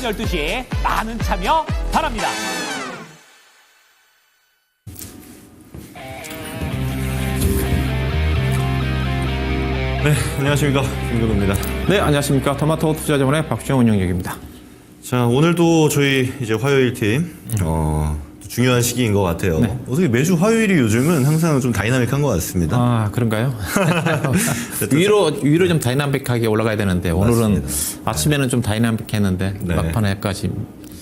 12시 많은 참여 바랍니다. 네, 안녕하십니까, 김근우입니다. 네, 안녕하십니까. 토마토 투자자본의 박주영 운영역입니다. 자, 오늘도 저희 이제 화요일 팀, 중요한 시기인 것 같아요. 네. 어떻게 매주 화요일이 요즘은 항상 좀 다이나믹한 것 같습니다. 아, 그런가요? 위로 좀 다이나믹하게 올라가야 되는데, 오늘은 맞습니다. 아침에는 좀 다이나믹했는데, 네. 막판에까지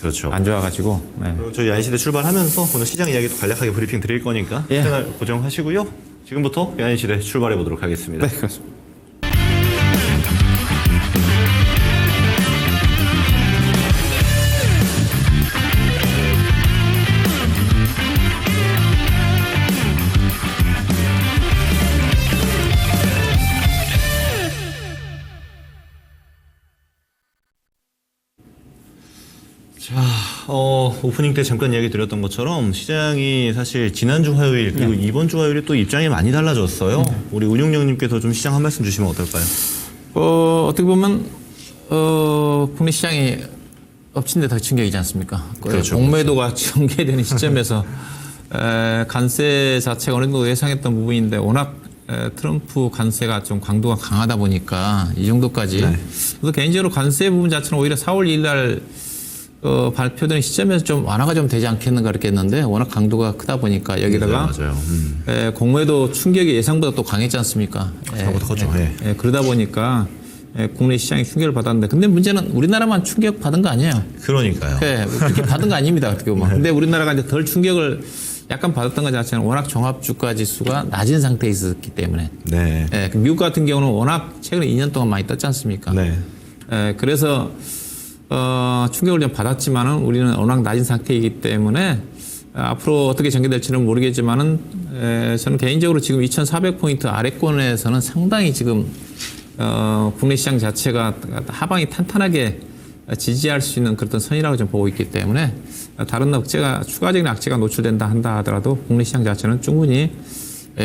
그렇죠. 안 좋아가지고. 네. 그리고 저희 야인시대 출발하면서 오늘 시장 이야기도 간략하게 브리핑 드릴 거니까 예. 채널 고정하시고요. 지금부터 야인시대 출발해 보도록 하겠습니다. 네, 그렇습니다. 자, 오프닝 때 잠깐 이야기 드렸던 것처럼 시장이 사실 지난주 화요일 그리고 이번 주 화요일에 또 입장이 많이 달라졌어요. 우리 운용령님께서 좀 시장 한 말씀 주시면 어떨까요? 어떻게 보면, 국내 시장이 엎친 데 덮친 격이지 않습니까? 그렇죠. 공매도가 전개되는 시점에서 관세 자체가 어느 정도 예상했던 부분인데 워낙 트럼프 관세가 좀 강도가 강하다 보니까 이 정도까지. 네. 그래서 개인적으로 관세 부분 자체는 오히려 4월 2일 날 발표되는 시점에서 좀 완화가 좀 되지 않겠는가 그렇게 했는데 워낙 강도가 크다 보니까 여기다가 네, 맞아요. 공매도 충격이 예상보다 또 강했지 않습니까? 생각보다 컸죠. 예. 그러다 보니까 국내 시장이 충격을 받았는데 근데 문제는 우리나라만 충격 받은 거 아니에요. 그러니까요. 그렇게 받은 거 아닙니다. 어떻게 보면. 근데 우리나라가 이제 덜 충격을 약간 받았던 것 자체는 워낙 종합주가 지수가 낮은 상태에 있었기 때문에. 네. 미국 같은 경우는 워낙 최근에 2년 동안 많이 떴지 않습니까? 네. 그래서 충격을 좀 받았지만은 우리는 워낙 낮은 상태이기 때문에 앞으로 어떻게 전개될지는 모르겠지만은 저는 개인적으로 지금 2,400포인트 아래권에서는 상당히 지금 국내 시장 자체가 하방이 탄탄하게 지지할 수 있는 그런 선이라고 좀 보고 있기 때문에 다른 억제가 추가적인 악재가 노출된다 한다 하더라도 국내 시장 자체는 충분히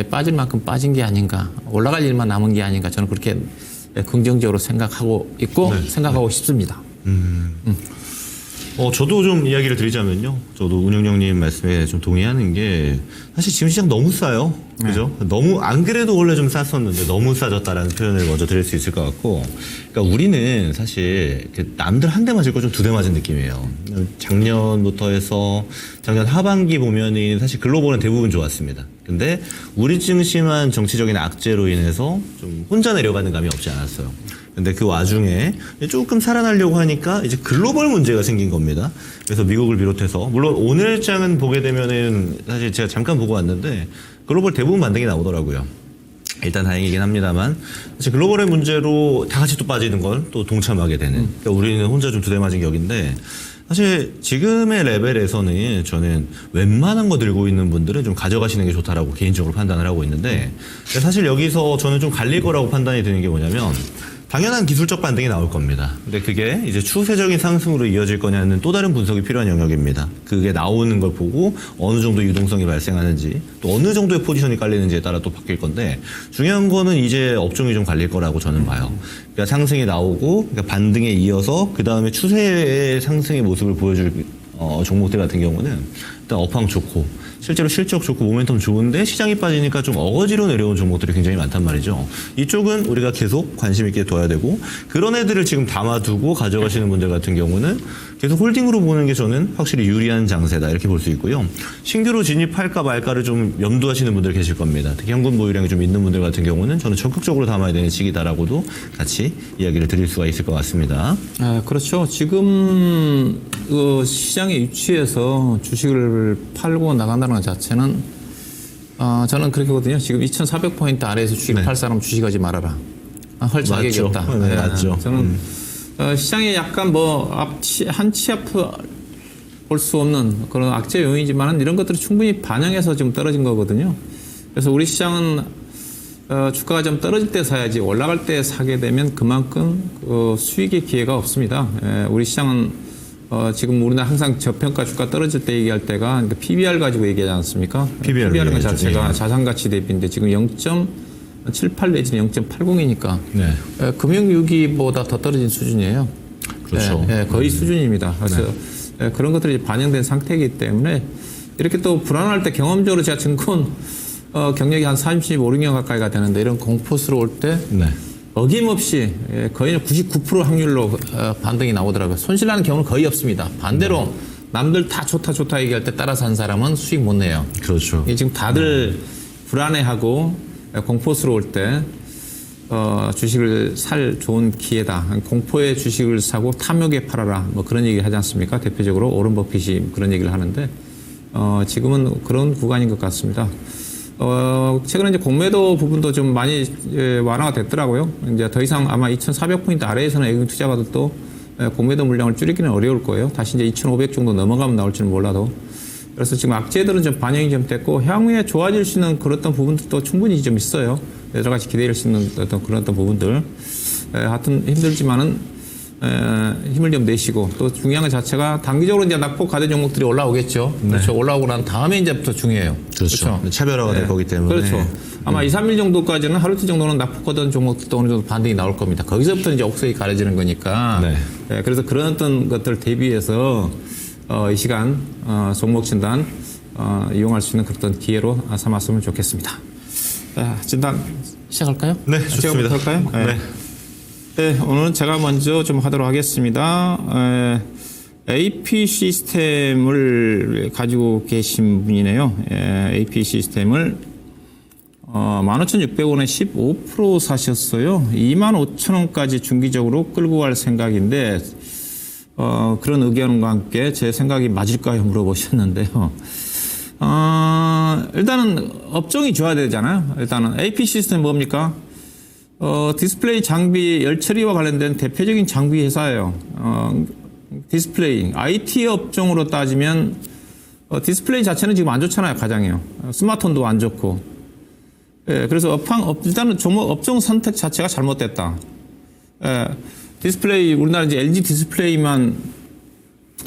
빠질 만큼 빠진 게 아닌가 올라갈 일만 남은 게 아닌가 저는 그렇게 긍정적으로 생각하고 있고 생각하고 싶습니다. 저도 좀 이야기를 드리자면요. 저도 운영령님 말씀에 좀 동의하는 게 사실 지금 시장 너무 싸요. 그죠? 너무 안 그래도 원래 좀 쌌었는데 너무 싸졌다라는 표현을 먼저 드릴 수 있을 것 같고 그러니까 우리는 사실 남들 한 대 맞을 거 좀 두 대 맞은 느낌이에요. 작년부터 해서 작년 하반기 보면은 사실 글로벌은 대부분 좋았습니다. 근데 우리 중심한 정치적인 악재로 인해서 좀 혼자 내려가는 감이 없지 않았어요. 근데 그 와중에 조금 살아나려고 하니까 이제 글로벌 문제가 생긴 겁니다. 그래서 미국을 비롯해서 물론 오늘 장은 보게 되면은 사실 제가 잠깐 보고 왔는데 글로벌 대부분 반등이 나오더라고요. 일단 다행이긴 합니다만 사실 글로벌의 문제로 다 같이 또 빠지는 건 또 동참하게 되는. 그러니까 우리는 혼자 좀 두 대 맞은 격인데 사실 지금의 레벨에서는 저는 웬만한 거 들고 있는 분들은 좀 가져가시는 게 좋다라고 개인적으로 판단을 하고 있는데 사실 여기서 저는 좀 갈릴 거라고 판단이 드는 게 뭐냐면 당연한 기술적 반등이 나올 겁니다. 근데 그게 이제 추세적인 상승으로 이어질 거냐는 또 다른 분석이 필요한 영역입니다. 그게 나오는 걸 보고 어느 정도 유동성이 발생하는지 또 어느 정도의 포지션이 깔리는지에 따라 또 바뀔 건데 중요한 거는 이제 업종이 좀 갈릴 거라고 저는 봐요. 그러니까 상승이 나오고 그러니까 반등에 이어서 그 다음에 추세의 상승의 모습을 보여줄 종목들 같은 경우는 일단 업황 좋고 실제로 실적 좋고 모멘텀 좋은데 시장이 빠지니까 좀 어거지로 내려온 종목들이 굉장히 많단 말이죠. 이쪽은 우리가 계속 관심 있게 둬야 되고 그런 애들을 지금 담아두고 가져가시는 분들 같은 경우는 계속 홀딩으로 보는 게 저는 확실히 유리한 장세다 이렇게 볼 수 있고요. 신규로 진입할까 말까를 좀 염두하시는 분들 계실 겁니다. 특히 현금 보유량이 좀 있는 분들 같은 경우는 저는 적극적으로 담아야 되는 시기다라고도 같이 이야기를 드릴 수가 있을 것 같습니다. 그렇죠. 지금 시장의 위치에서 주식을 팔고 나간다는 것 자체는 저는 그렇게 거든요. 지금 2,400포인트 아래에서 주식 팔 사람 주식하지 말아라. 할 자격이 맞죠. 없다. 네, 맞죠. 저는 시장에 약간 한 치 앞을 볼 수 없는 그런 악재 요인이지만 이런 것들이 충분히 반영해서 지금 떨어진 거거든요. 그래서 우리 시장은 주가가 좀 떨어질 때 사야지 올라갈 때 사게 되면 그만큼 수익의 기회가 없습니다. 우리 시장은 지금 우리나라 항상 저평가 주가 떨어질 때 얘기할 때가 그러니까 PBR 가지고 얘기하지 않습니까? PBR은 자체가 자산가치 대비인데 지금 0.78 내지는 0.80이니까 네. 금융위기보다 더 떨어진 수준이에요. 그렇죠. 거의 수준입니다. 그래서 그런 것들이 반영된 상태이기 때문에 이렇게 또 불안할 때 경험적으로 제가 증권 경력이 한 35, 6년 가까이가 되는데 이런 공포스러울 때 네. 어김없이 거의 99% 확률로 반등이 나오더라고요. 손실나는 경우는 거의 없습니다. 반대로 남들 다 좋다 얘기할 때 따라서 한 사람은 수익 못 내요. 그렇죠. 이게 지금 다들 불안해하고 공포스러울 때 주식을 살 좋은 기회다. 공포의 주식을 사고 탐욕에 팔아라. 뭐 그런 얘기 하지 않습니까? 대표적으로 오런 버핏이 그런 얘기를 하는데 지금은 그런 구간인 것 같습니다. 최근에 이제 공매도 부분도 좀 많이 완화가 됐더라고요. 이제 더 이상 아마 2,400포인트 아래에서는 외국인 투자가들도 공매도 물량을 줄이기는 어려울 거예요. 다시 이제 2,500 정도 넘어가면 나올지는 몰라도. 그래서 지금 악재들은 좀 반영이 좀 됐고 향후에 좋아질 수 있는 그런 부분들도 충분히 좀 있어요. 여러 가지 기대할 수 있는 그런 부분들. 하여튼 힘들지만은 힘을 좀 내시고 또 중요한 것 자체가 단기적으로 이제 낙폭 가대 종목들이 올라오겠죠. 그렇죠. 올라오고 난 다음에 이제부터 중요해요. 그렇죠. 차별화가 될 거기 때문에. 그렇죠. 아마 2, 3일 정도까지는 하루트 정도는 낙폭하던 종목들도 어느 정도 반등이 나올 겁니다. 거기서부터 이제 옥석이 가려지는 거니까. 그래서 그런 어떤 것들 대비해서 이 시간 종목 진단 이용할 수 있는 그런 기회로 삼았으면 좋겠습니다. 진단 시작할까요? 네, 좋습니다. 제가 할까요? 네, 오늘은 제가 먼저 좀 하도록 하겠습니다. AP 시스템을 가지고 계신 분이네요. AP 시스템을 15,600원에 15% 사셨어요. 25,000원까지 중기적으로 끌고 갈 생각인데 그런 의견과 함께 제 생각이 맞을까요? 물어보셨는데요. 일단은 업종이 좋아야 되잖아요. 일단은 AP 시스템 뭡니까? 디스플레이 장비 열처리와 관련된 대표적인 장비 회사예요. 디스플레이 IT 업종으로 따지면 디스플레이 자체는 지금 안 좋잖아요. 가장이요. 스마트폰도 안 좋고. 그래서 일단은 종목 업종 선택 자체가 잘못됐다. 디스플레이 우리나라 이제 LG 디스플레이만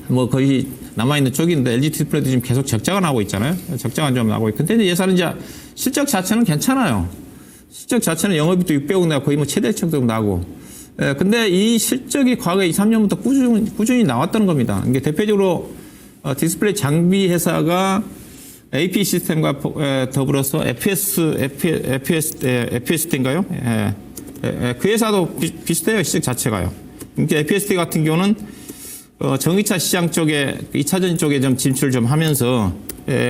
뭐 거의 남아있는 쪽인데 LG 디스플레이도 지금 계속 적자가 나고 있잖아요. 적자가 좀 나고 있고. 근데 예산은 이제 실적 자체는 괜찮아요. 실적 자체는 영업이익도 600억 나고 거의 뭐 최대치도 나고. 근데 이 실적이 과거 2, 3년부터 꾸준히 나왔다는 겁니다. 이게 대표적으로 디스플레이 장비 회사가 AP 시스템과 더불어서 FSD인가요? 그 회사도 비슷해요. 실적 자체가요. 그러니까 FSD 같은 경우는 전기차 시장 쪽에 2차전 쪽에 좀 진출을 좀 하면서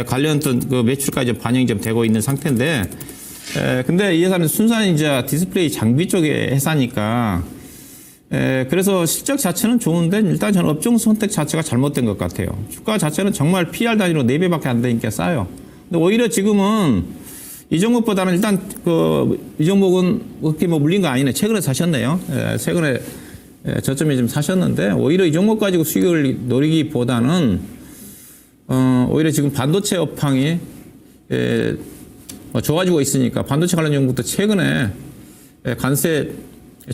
관련 그 매출까지 좀 반영이 좀 되고 있는 상태인데 근데 이 회사는 순수한 이제 디스플레이 장비 쪽의 회사니까 그래서 실적 자체는 좋은데 일단 저는 업종 선택 자체가 잘못된 것 같아요. 주가 자체는 정말 PR 단위로 4배밖에 안 되니까 싸요. 근데 오히려 지금은 이 종목보다는 일단 이 종목은 그렇게 뭐 물린 거 아니네. 최근에 사셨네요. 최근에 저점에 좀 사셨는데 오히려 이 종목 가지고 수익을 노리기보다는 오히려 지금 반도체 업황이 좋아지고 있으니까 반도체 관련 종목도 최근에 관세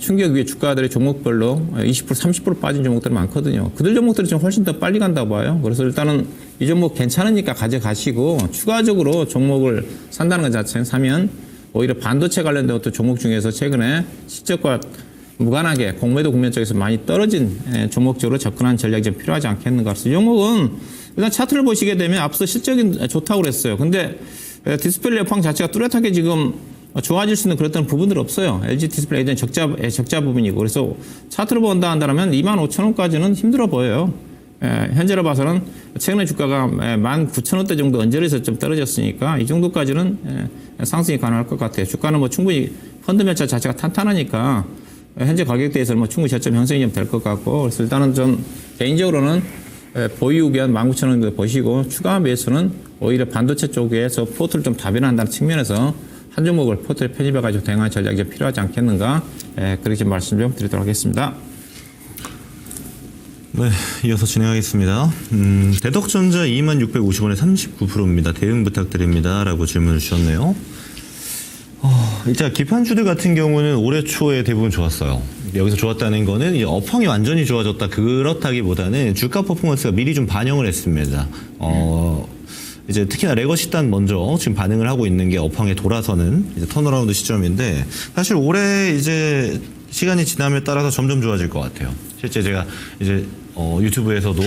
충격 위에 주가들의 종목별로 20% 30% 빠진 종목들이 많거든요. 그들 종목들이 좀 훨씬 더 빨리 간다고 봐요. 그래서 일단은 이 종목 괜찮으니까 가져가시고 추가적으로 종목을 산다는 것 자체는 사면 오히려 반도체 관련된 어떤 종목 중에서 최근에 실적과 무관하게 공매도 국면 쪽에서 많이 떨어진 종목적으로 접근하는 전략이 좀 필요하지 않겠는가. 그래서 이 종목은 일단 차트를 보시게 되면 앞서 실적이 좋다고 그랬어요. 근데 디스플레이 업황 자체가 뚜렷하게 지금 좋아질 수 있는 그런 부분들이 없어요. LG 디스플레이는 적자 부분이고. 그래서 차트로 본다 한다면 25,000원까지는 힘들어 보여요. 현재로 봐서는 최근에 주가가 19,000원대 정도 언저리에서 좀 떨어졌으니까 이 정도까지는 상승이 가능할 것 같아요. 주가는 뭐 충분히 펀드멘처 자체가 탄탄하니까 현재 가격대에서는 뭐 충분히 저점 형성이 좀 될 것 같고. 그래서 일단은 좀 개인적으로는 보유 의견 19,000원 정도 보시고 추가 매수는 오히려 반도체 쪽에서 포트를 좀 다변한다는 측면에서 한 종목을 포트에 편입해가지고 대응하는 전략이 좀 필요하지 않겠는가. 그렇게 좀 말씀 좀 드리도록 하겠습니다. 네, 이어서 진행하겠습니다. 대덕전자 2650원에 39%입니다. 대응 부탁드립니다. 라고 질문을 주셨네요. 일단 기판주들 같은 경우는 올해 초에 대부분 좋았어요. 여기서 좋았다는 거는 이제 업황이 완전히 좋아졌다 그렇다기보다는 주가 퍼포먼스가 미리 좀 반영을 했습니다. 이제 특히나 레거시단 먼저 지금 반응을 하고 있는 게 업황에 돌아서는 이제 턴어라운드 시점인데 사실 올해 이제 시간이 지남에 따라서 점점 좋아질 것 같아요. 실제 제가 이제 유튜브에서도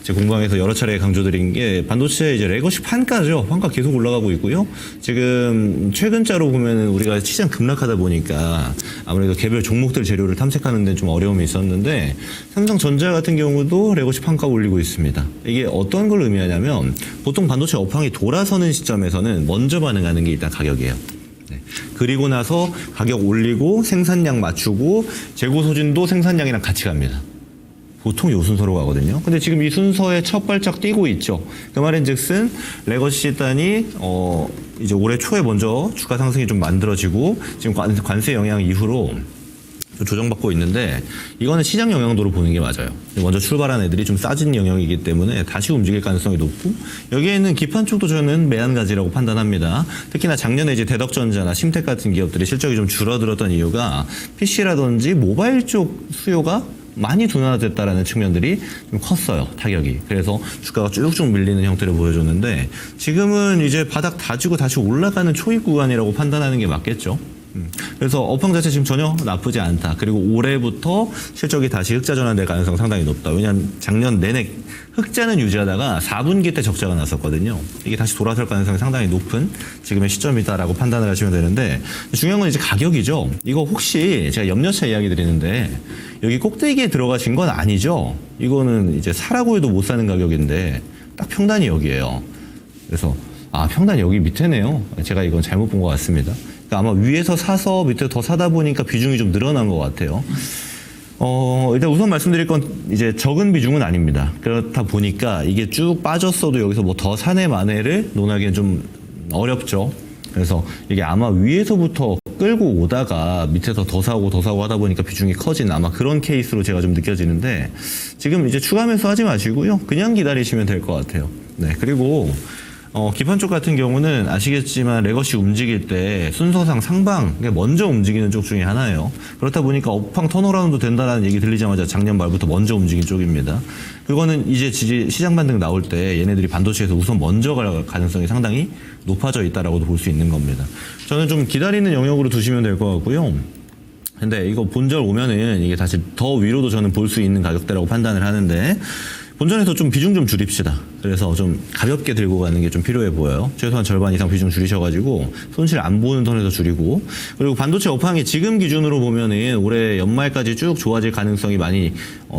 제 공방에서 여러 차례 강조드린 게 반도체 이제 레거시 판가죠. 판가 계속 올라가고 있고요. 지금 최근자로 보면은 우리가 시장 급락하다 보니까 아무래도 개별 종목들 재료를 탐색하는 데 좀 어려움이 있었는데 삼성전자 같은 경우도 레거시 판가 올리고 있습니다. 이게 어떤 걸 의미하냐면 보통 반도체 업황이 돌아서는 시점에서는 먼저 반응하는 게 일단 가격이에요. 네. 그리고 나서 가격 올리고 생산량 맞추고 재고 소진도 생산량이랑 같이 갑니다. 보통 요 순서로 가거든요. 근데 지금 이 순서에 첫 발짝 뛰고 있죠. 그 말인즉슨 레거시 단이 이제 올해 초에 먼저 주가 상승이 좀 만들어지고 지금 관세 영향 이후로 좀 조정받고 있는데 이거는 시장 영향도로 보는 게 맞아요. 먼저 출발한 애들이 좀 싸진 영역이기 때문에 다시 움직일 가능성이 높고 여기에는 기판 쪽도 저는 매한가지라고 판단합니다. 특히나 작년에 이제 대덕전자나 심텍 같은 기업들이 실적이 좀 줄어들었던 이유가 PC라든지 모바일 쪽 수요가 많이 둔화됐다라는 측면들이 좀 컸어요. 타격이. 그래서 주가가 쭉쭉 밀리는 형태를 보여줬는데 지금은 이제 바닥 다지고 다시 올라가는 초입 구간이라고 판단하는 게 맞겠죠. 그래서 업황 자체 지금 전혀 나쁘지 않다. 그리고 올해부터 실적이 다시 흑자 전환될 가능성 상당히 높다. 왜냐하면 작년 내내 흑자는 유지하다가 4분기 때 적자가 났었거든요. 이게 다시 돌아설 가능성이 상당히 높은 지금의 시점이다라고 판단을 하시면 되는데 중요한 건 이제 가격이죠. 이거 혹시 제가 염려차 이야기 드리는데 여기 꼭대기에 들어가신 건 아니죠. 이거는 이제 사라고 해도 못 사는 가격인데 딱 평단이 여기예요. 그래서 평단이 여기 밑에네요. 제가 이건 잘못 본 것 같습니다. 그러니까 아마 위에서 사서 밑에 더 사다 보니까 비중이 좀 늘어난 것 같아요. 일단 우선 말씀드릴 건 이제 적은 비중은 아닙니다. 그렇다 보니까 이게 쭉 빠졌어도 여기서 뭐 더 사내 만회를 논하기는 좀 어렵죠. 그래서 이게 아마 위에서부터 끌고 오다가 밑에서 더 사고 하다 보니까 비중이 커진 아마 그런 케이스로 제가 좀 느껴지는데 지금 이제 추가 매수 하지 마시고요. 그냥 기다리시면 될 것 같아요. 네. 그리고 기판 쪽 같은 경우는 아시겠지만 레거시 움직일 때 순서상 상방 먼저 움직이는 쪽 중에 하나예요. 그렇다 보니까 업황 턴어라운드 된다라는 얘기 들리자마자 작년 말부터 먼저 움직인 쪽입니다. 그거는 이제 시장 반등 나올 때 얘네들이 반도체에서 우선 먼저 갈 가능성이 상당히 높아져 있다라고도 볼 수 있는 겁니다. 저는 좀 기다리는 영역으로 두시면 될 것 같고요. 근데 이거 본절 오면은 이게 다시 더 위로도 저는 볼 수 있는 가격대라고 판단을 하는데 본전에서 좀 비중 좀 줄입시다. 그래서 좀 가볍게 들고 가는 게 좀 필요해 보여요. 최소한 절반 이상 비중 줄이셔가지고 손실 안 보는 선에서 줄이고 그리고 반도체 업황이 지금 기준으로 보면은 올해 연말까지 쭉 좋아질 가능성이 많이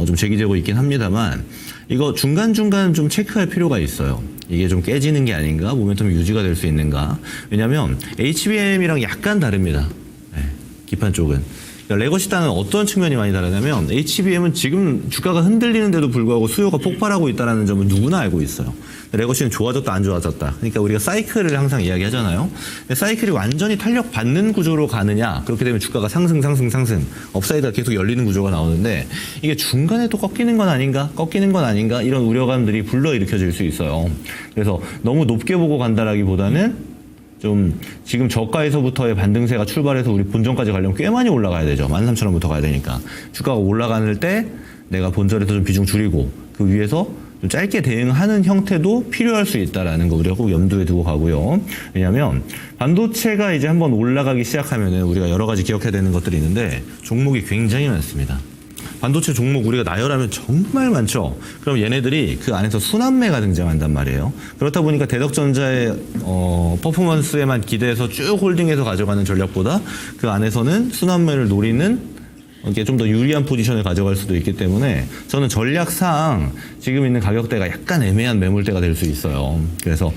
좀 제기되고 있긴 합니다만 이거 중간중간 좀 체크할 필요가 있어요. 이게 좀 깨지는 게 아닌가? 모멘텀이 유지가 될 수 있는가? 왜냐면 HBM이랑 약간 다릅니다. 네, 기판 쪽은. 레거시단은 어떤 측면이 많이 다르냐면 HBM은 지금 주가가 흔들리는데도 불구하고 수요가 폭발하고 있다는 점을 누구나 알고 있어요. 레거시는 좋아졌다 안 좋아졌다. 그러니까 우리가 사이클을 항상 이야기하잖아요. 사이클이 완전히 탄력 받는 구조로 가느냐 그렇게 되면 주가가 상승 업사이드가 계속 열리는 구조가 나오는데 이게 중간에 또 꺾이는 건 아닌가 이런 우려감들이 불러일으켜질 수 있어요. 그래서 너무 높게 보고 간다라기보다는 좀 지금 저가에서부터의 반등세가 출발해서 우리 본전까지 가려면 꽤 많이 올라가야 되죠. 13,000원부터 가야 되니까. 주가가 올라가는 때 내가 본전에서 좀 비중 줄이고 그 위에서 좀 짧게 대응하는 형태도 필요할 수 있다라는 거 우리가 꼭 염두에 두고 가고요. 왜냐하면 반도체가 이제 한번 올라가기 시작하면은 우리가 여러 가지 기억해야 되는 것들이 있는데 종목이 굉장히 많습니다. 반도체 종목 우리가 나열하면 정말 많죠. 그럼 얘네들이 그 안에서 순환매가 등장한단 말이에요. 그렇다 보니까 대덕전자의 퍼포먼스에만 기대해서 쭉 홀딩해서 가져가는 전략보다 그 안에서는 순환매를 노리는 이게 좀 더 유리한 포지션을 가져갈 수도 있기 때문에 저는 전략상 지금 있는 가격대가 약간 애매한 매물대가 될 수 있어요. 그래서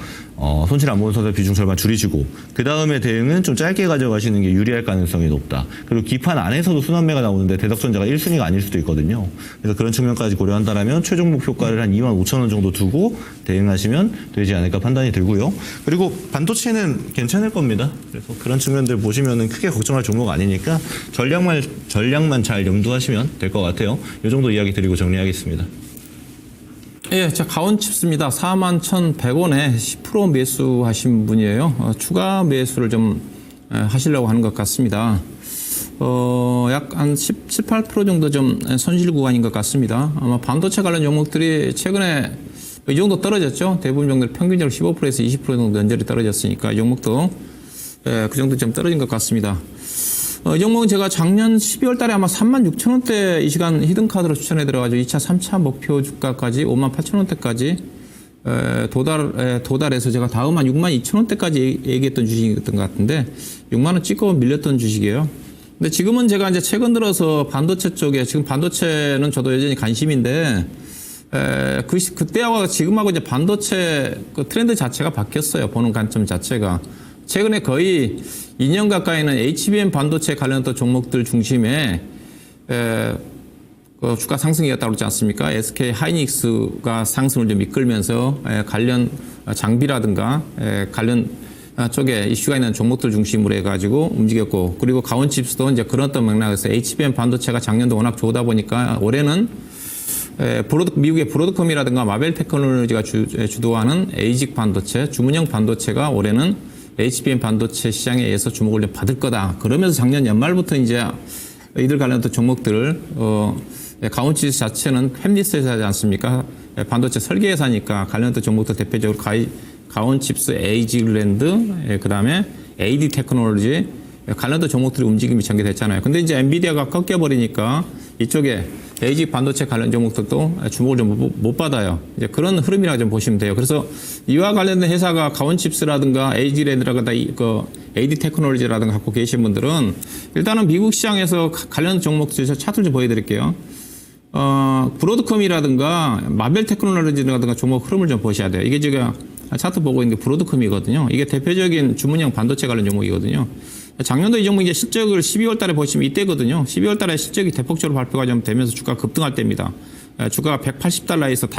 손실 안 보는 선수 비중 절반 줄이시고 그 다음에 대응은 좀 짧게 가져가시는 게 유리할 가능성이 높다. 그리고 기판 안에서도 순환매가 나오는데 대덕전자가 1순위가 아닐 수도 있거든요. 그래서 그런 측면까지 고려한다면 최종 목표가를 한 25,000원 정도 두고 대응하시면 되지 않을까 판단이 들고요. 그리고 반도체는 괜찮을 겁니다. 그래서 그런 측면들 보시면은 크게 걱정할 종목 아니니까 전략만 잘 염두하시면 될 것 같아요. 이 정도 이야기 드리고 정리하겠습니다. 예, 자, 가온칩스입니다. 41,100원에 10% 매수하신 분이에요. 추가 매수를 좀 하시려고 하는 것 같습니다. 약 한 18% 정도 좀 손실 구간인 것 같습니다. 아마 반도체 관련 종목들이 최근에 이 정도 떨어졌죠. 대부분 종목들 평균적으로 15%에서 20% 정도 연절이 떨어졌으니까 이 종목도 그 정도 좀 떨어진 것 같습니다. 이 종목은 제가 작년 12월 달에 아마 36,000원대 이 시간 히든카드로 추천해 들어가지고 2차, 3차 목표 주가까지 58,000원대까지 도달해서 제가 다음 한 62,000원대까지 얘기했던 주식이었던 것 같은데 6만원 찍고 밀렸던 주식이에요. 근데 지금은 제가 이제 최근 들어서 반도체 쪽에 지금 반도체는 저도 여전히 관심인데 그때하고 지금하고 이제 반도체 그 트렌드 자체가 바뀌었어요. 보는 관점 자체가. 최근에 거의 2년 가까이는 HBM 반도체 관련된 종목들 중심에 그 주가 상승이었다고 그러지 않습니까? SK 하이닉스가 상승을 좀 이끌면서 관련 장비라든가 관련 쪽에 이슈가 있는 종목들 중심으로 해가지고 움직였고, 그리고 가온칩스도 이제 그런 어떤 맥락에서 HBM 반도체가 작년도 워낙 좋다 보니까 올해는 미국의 브로드컴이라든가 마벨 테크놀로지가 주도하는 에이직 반도체, 주문형 반도체가 올해는 HBM 반도체 시장에 의해서 주목을 좀 받을 거다. 그러면서 작년 연말부터 이제 이들 관련된 종목들을 가온칩스 자체는 팹리스 회사지 않습니까? 반도체 설계 회사니까 관련된 종목들 대표적으로 가온칩스, 에이직랜드, 그다음에 AD 테크놀로지 관련된 종목들이 움직임이 전개됐잖아요. 근데 이제 엔비디아가 꺾여버리니까 이쪽에 에이직 반도체 관련 종목들도 주목을 좀 못 받아요. 이제 그런 흐름이라고 좀 보시면 돼요. 그래서 이와 관련된 회사가 가온칩스라든가 에이직랜드라든가 그 AD 테크놀로지라든가 갖고 계신 분들은 일단은 미국 시장에서 관련 종목들 차트를 좀 보여드릴게요. 브로드컴이라든가 마벨 테크놀로지라든가 종목 흐름을 좀 보셔야 돼요. 이게 제가 차트 보고 있는 게 브로드컴이거든요. 이게 대표적인 주문형 반도체 관련 종목이거든요. 작년도 이 종목 이제 실적을 12월 달에 보시면 이때거든요. 12월 달에 실적이 대폭적으로 발표가 좀 되면서 주가가 급등할 때입니다. 주가가 180달러에서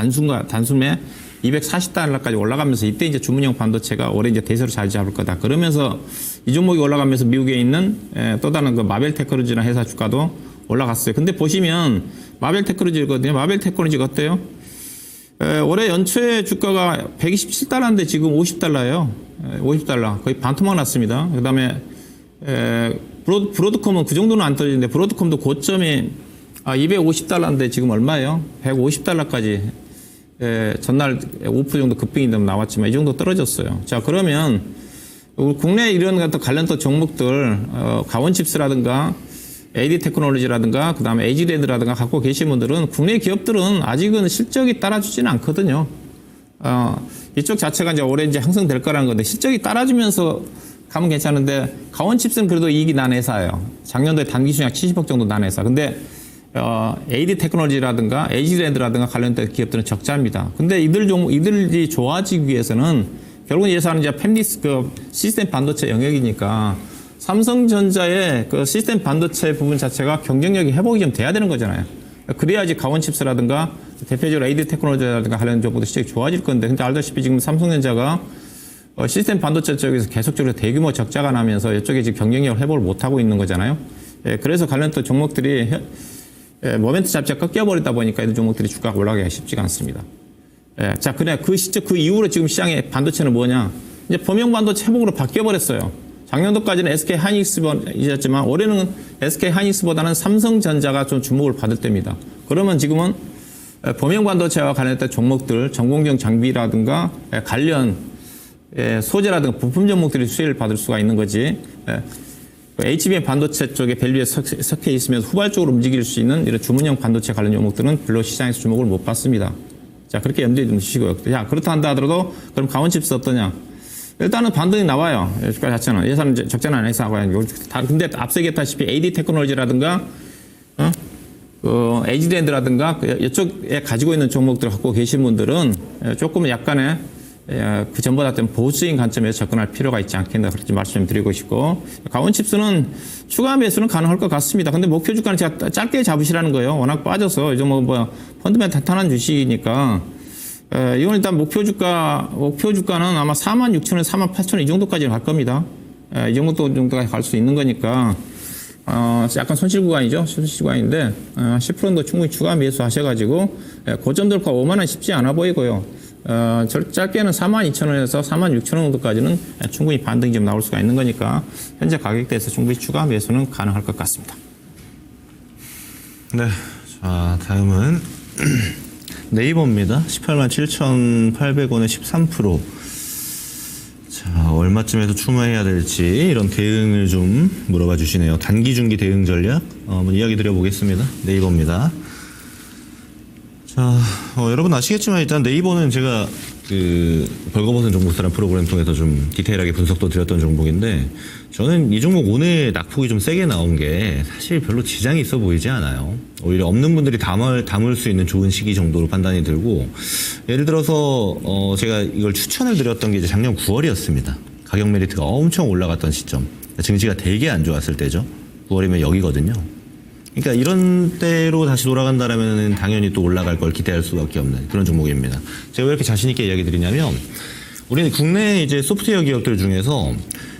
단숨에 240달러까지 올라가면서 이때 이제 주문형 반도체가 올해 이제 대세로 자리 잡을 거다. 그러면서 이 종목이 올라가면서 미국에 있는 또 다른 그 마벨 테크놀로지라는 회사 주가도 올라갔어요. 근데 보시면 마벨 테크놀로지거든요. 마벨 테크놀로지가 어때요? 올해 연초에 주가가 127달러인데 지금 50달러예요. 50달러. 거의 반토막 났습니다. 그 다음에 브로드컴은 그 정도는 안 떨어지는데 브로드컴도 고점이 250달러인데 지금 얼마예요? 150달러까지 전날 5% 정도 급등이 나왔지만 이 정도 떨어졌어요. 자, 그러면 국내 이런 같은 관련된 종목들 가온칩스라든가 AD 테크놀로지라든가 그다음에 에이지랜드라든가 갖고 계신 분들은 국내 기업들은 아직은 실적이 따라주지는 않거든요. 이쪽 자체가 이제 올해 이제 형성될 거라는 건데 실적이 따라주면서 가면 괜찮은데 가온칩스는 그래도 이익이 난 회사예요. 작년도에 단기 순이익 70억 정도 난 회사. 근데 AD 테크놀로지라든가 에이지랜드라든가 관련된 기업들은 적자입니다. 근데 이들이 좋아지기 위해서는 결국은 이 회사는 이제 팹리스 그 시스템 반도체 영역이니까 삼성전자의 그 시스템 반도체 부분 자체가 경쟁력이 회복이 좀 돼야 되는 거잖아요. 그래야지 가온칩스라든가 대표적으로 AD 테크놀로지라든가 관련 정보도 실적이 좋아질 건데, 근데 알다시피 지금 삼성전자가 시스템 반도체 쪽에서 계속적으로 대규모 적자가 나면서 이쪽에 지금 경쟁력을 회복을 못 하고 있는 거잖아요. 그래서 관련된 종목들이 모멘트 자체가 꺾여버리다 보니까 이 종목들이 주가가 올라가기가 쉽지가 않습니다. 자, 그래 그 시점 그 이후로 지금 시장의 반도체는 뭐냐? 이제 범용 반도체 회복으로 바뀌어버렸어요. 작년도까지는 SK 하이닉스였지만 올해는 SK 하이닉스보다는 삼성전자가 좀 주목을 받을 때입니다. 그러면 지금은 범용 반도체와 관련된 종목들, 전공정 장비라든가 관련 소재라든가 부품 종목들이 수혜를 받을 수가 있는 거지. HBM 반도체 쪽에 밸류에 섞여 있으면서 후발적으로 움직일 수 있는 이런 주문형 반도체 관련 종목들은 별로 시장에서 주목을 못 받습니다. 자, 그렇게 염두에 두시고요. 자, 그렇다 한다 하더라도 그럼 가온칩스 어떠냐? 일단은 반등이 나와요. 주가 자체는. 예산은 적자는 안 해서 하고요. 근데 앞서 얘기했다시피 AD 테크놀로지라든가, 에이지랜드라든가, 이쪽에 가지고 있는 종목들을 갖고 계신 분들은 조금 약간의 그 전보다 좀 보수적인 관점에서 접근할 필요가 있지 않겠나 그렇게 말씀드리고 싶고, 가온칩스는 추가 매수는 가능할 것 같습니다. 근데 목표 주가는 제가 짧게 잡으시라는 거예요. 워낙 빠져서 요즘 뭐 펀드면 탄탄한 주식이니까. 이건 일단 목표 주가는 아마 46,000원, 48,000원 이 정도까지는 갈 겁니다. 이 정도가 갈 수 있는 거니까, 약간 손실 구간이죠. 손실 구간인데, 10%도 충분히 추가 매수 하셔가지고, 고점 돌파 5만원 쉽지 않아 보이고요. 짧게는 42,000원에서 46,000원 정도까지는 충분히 반등이 좀 나올 수가 있는 거니까, 현재 가격대에서 충분히 추가 매수는 가능할 것 같습니다. 네. 자, 다음은 네이버입니다. 187,800원에 13%. 자, 자, 얼마쯤에서 추모해야 될지 이런 대응을 좀 물어봐 주시네요. 단기 중기 대응 전략 한번 이야기 드려보겠습니다. 네이버입니다. 자, 여러분 아시겠지만 일단 네이버는 제가 그 벌거벗은 종목사라는 프로그램 통해서 좀 디테일하게 분석도 드렸던 종목인데, 저는 이 종목 오늘 낙폭이 좀 세게 나온 게 사실 별로 지장이 있어 보이지 않아요. 오히려 없는 분들이 담을 수 있는 좋은 시기 정도로 판단이 들고, 예를 들어서 제가 이걸 추천을 드렸던 게 이제 작년 9월이었습니다. 가격 메리트가 엄청 올라갔던 시점, 증시가 되게 안 좋았을 때죠. 9월이면 여기거든요. 그러니까 이런 때로 다시 돌아간다라면 당연히 또 올라갈 걸 기대할 수밖에 없는 그런 종목입니다. 제가 왜 이렇게 자신 있게 이야기 드리냐면, 우리는 국내 이제 소프트웨어 기업들 중에서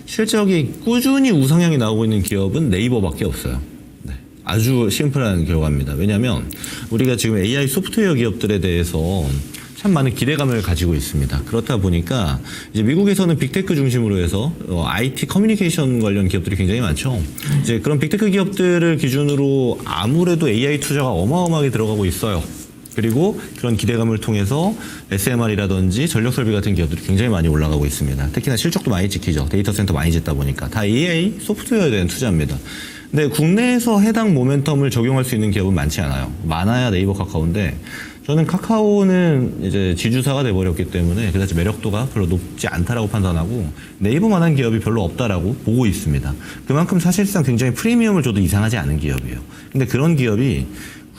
실적이 꾸준히 우상향이 나오고 있는 기업은 네이버밖에 없어요. 네. 아주 심플한 결과입니다. 왜냐하면 우리가 지금 AI 소프트웨어 기업들에 대해서 참 많은 기대감을 가지고 있습니다. 그렇다 보니까 이제 미국에서는 빅테크 중심으로 해서 IT 커뮤니케이션 관련 기업들이 굉장히 많죠. 이제 그런 빅테크 기업들을 기준으로 아무래도 AI 투자가 어마어마하게 들어가고 있어요. 그리고 그런 기대감을 통해서 SMR이라든지 전력 설비 같은 기업들이 굉장히 많이 올라가고 있습니다. 특히나 실적도 많이 찍히죠. 데이터 센터 많이 짓다 보니까 다 AI 소프트웨어에 대한 투자입니다. 근데 국내에서 해당 모멘텀을 적용할 수 있는 기업은 많지 않아요. 많아야 네이버, 카카오인데, 저는 카카오는 이제 지주사가 돼버렸기 때문에 그다지 매력도가 별로 높지 않다라고 판단하고 네이버만한 기업이 별로 없다라고 보고 있습니다. 그만큼 사실상 굉장히 프리미엄을 줘도 이상하지 않은 기업이에요. 근데 그런 기업이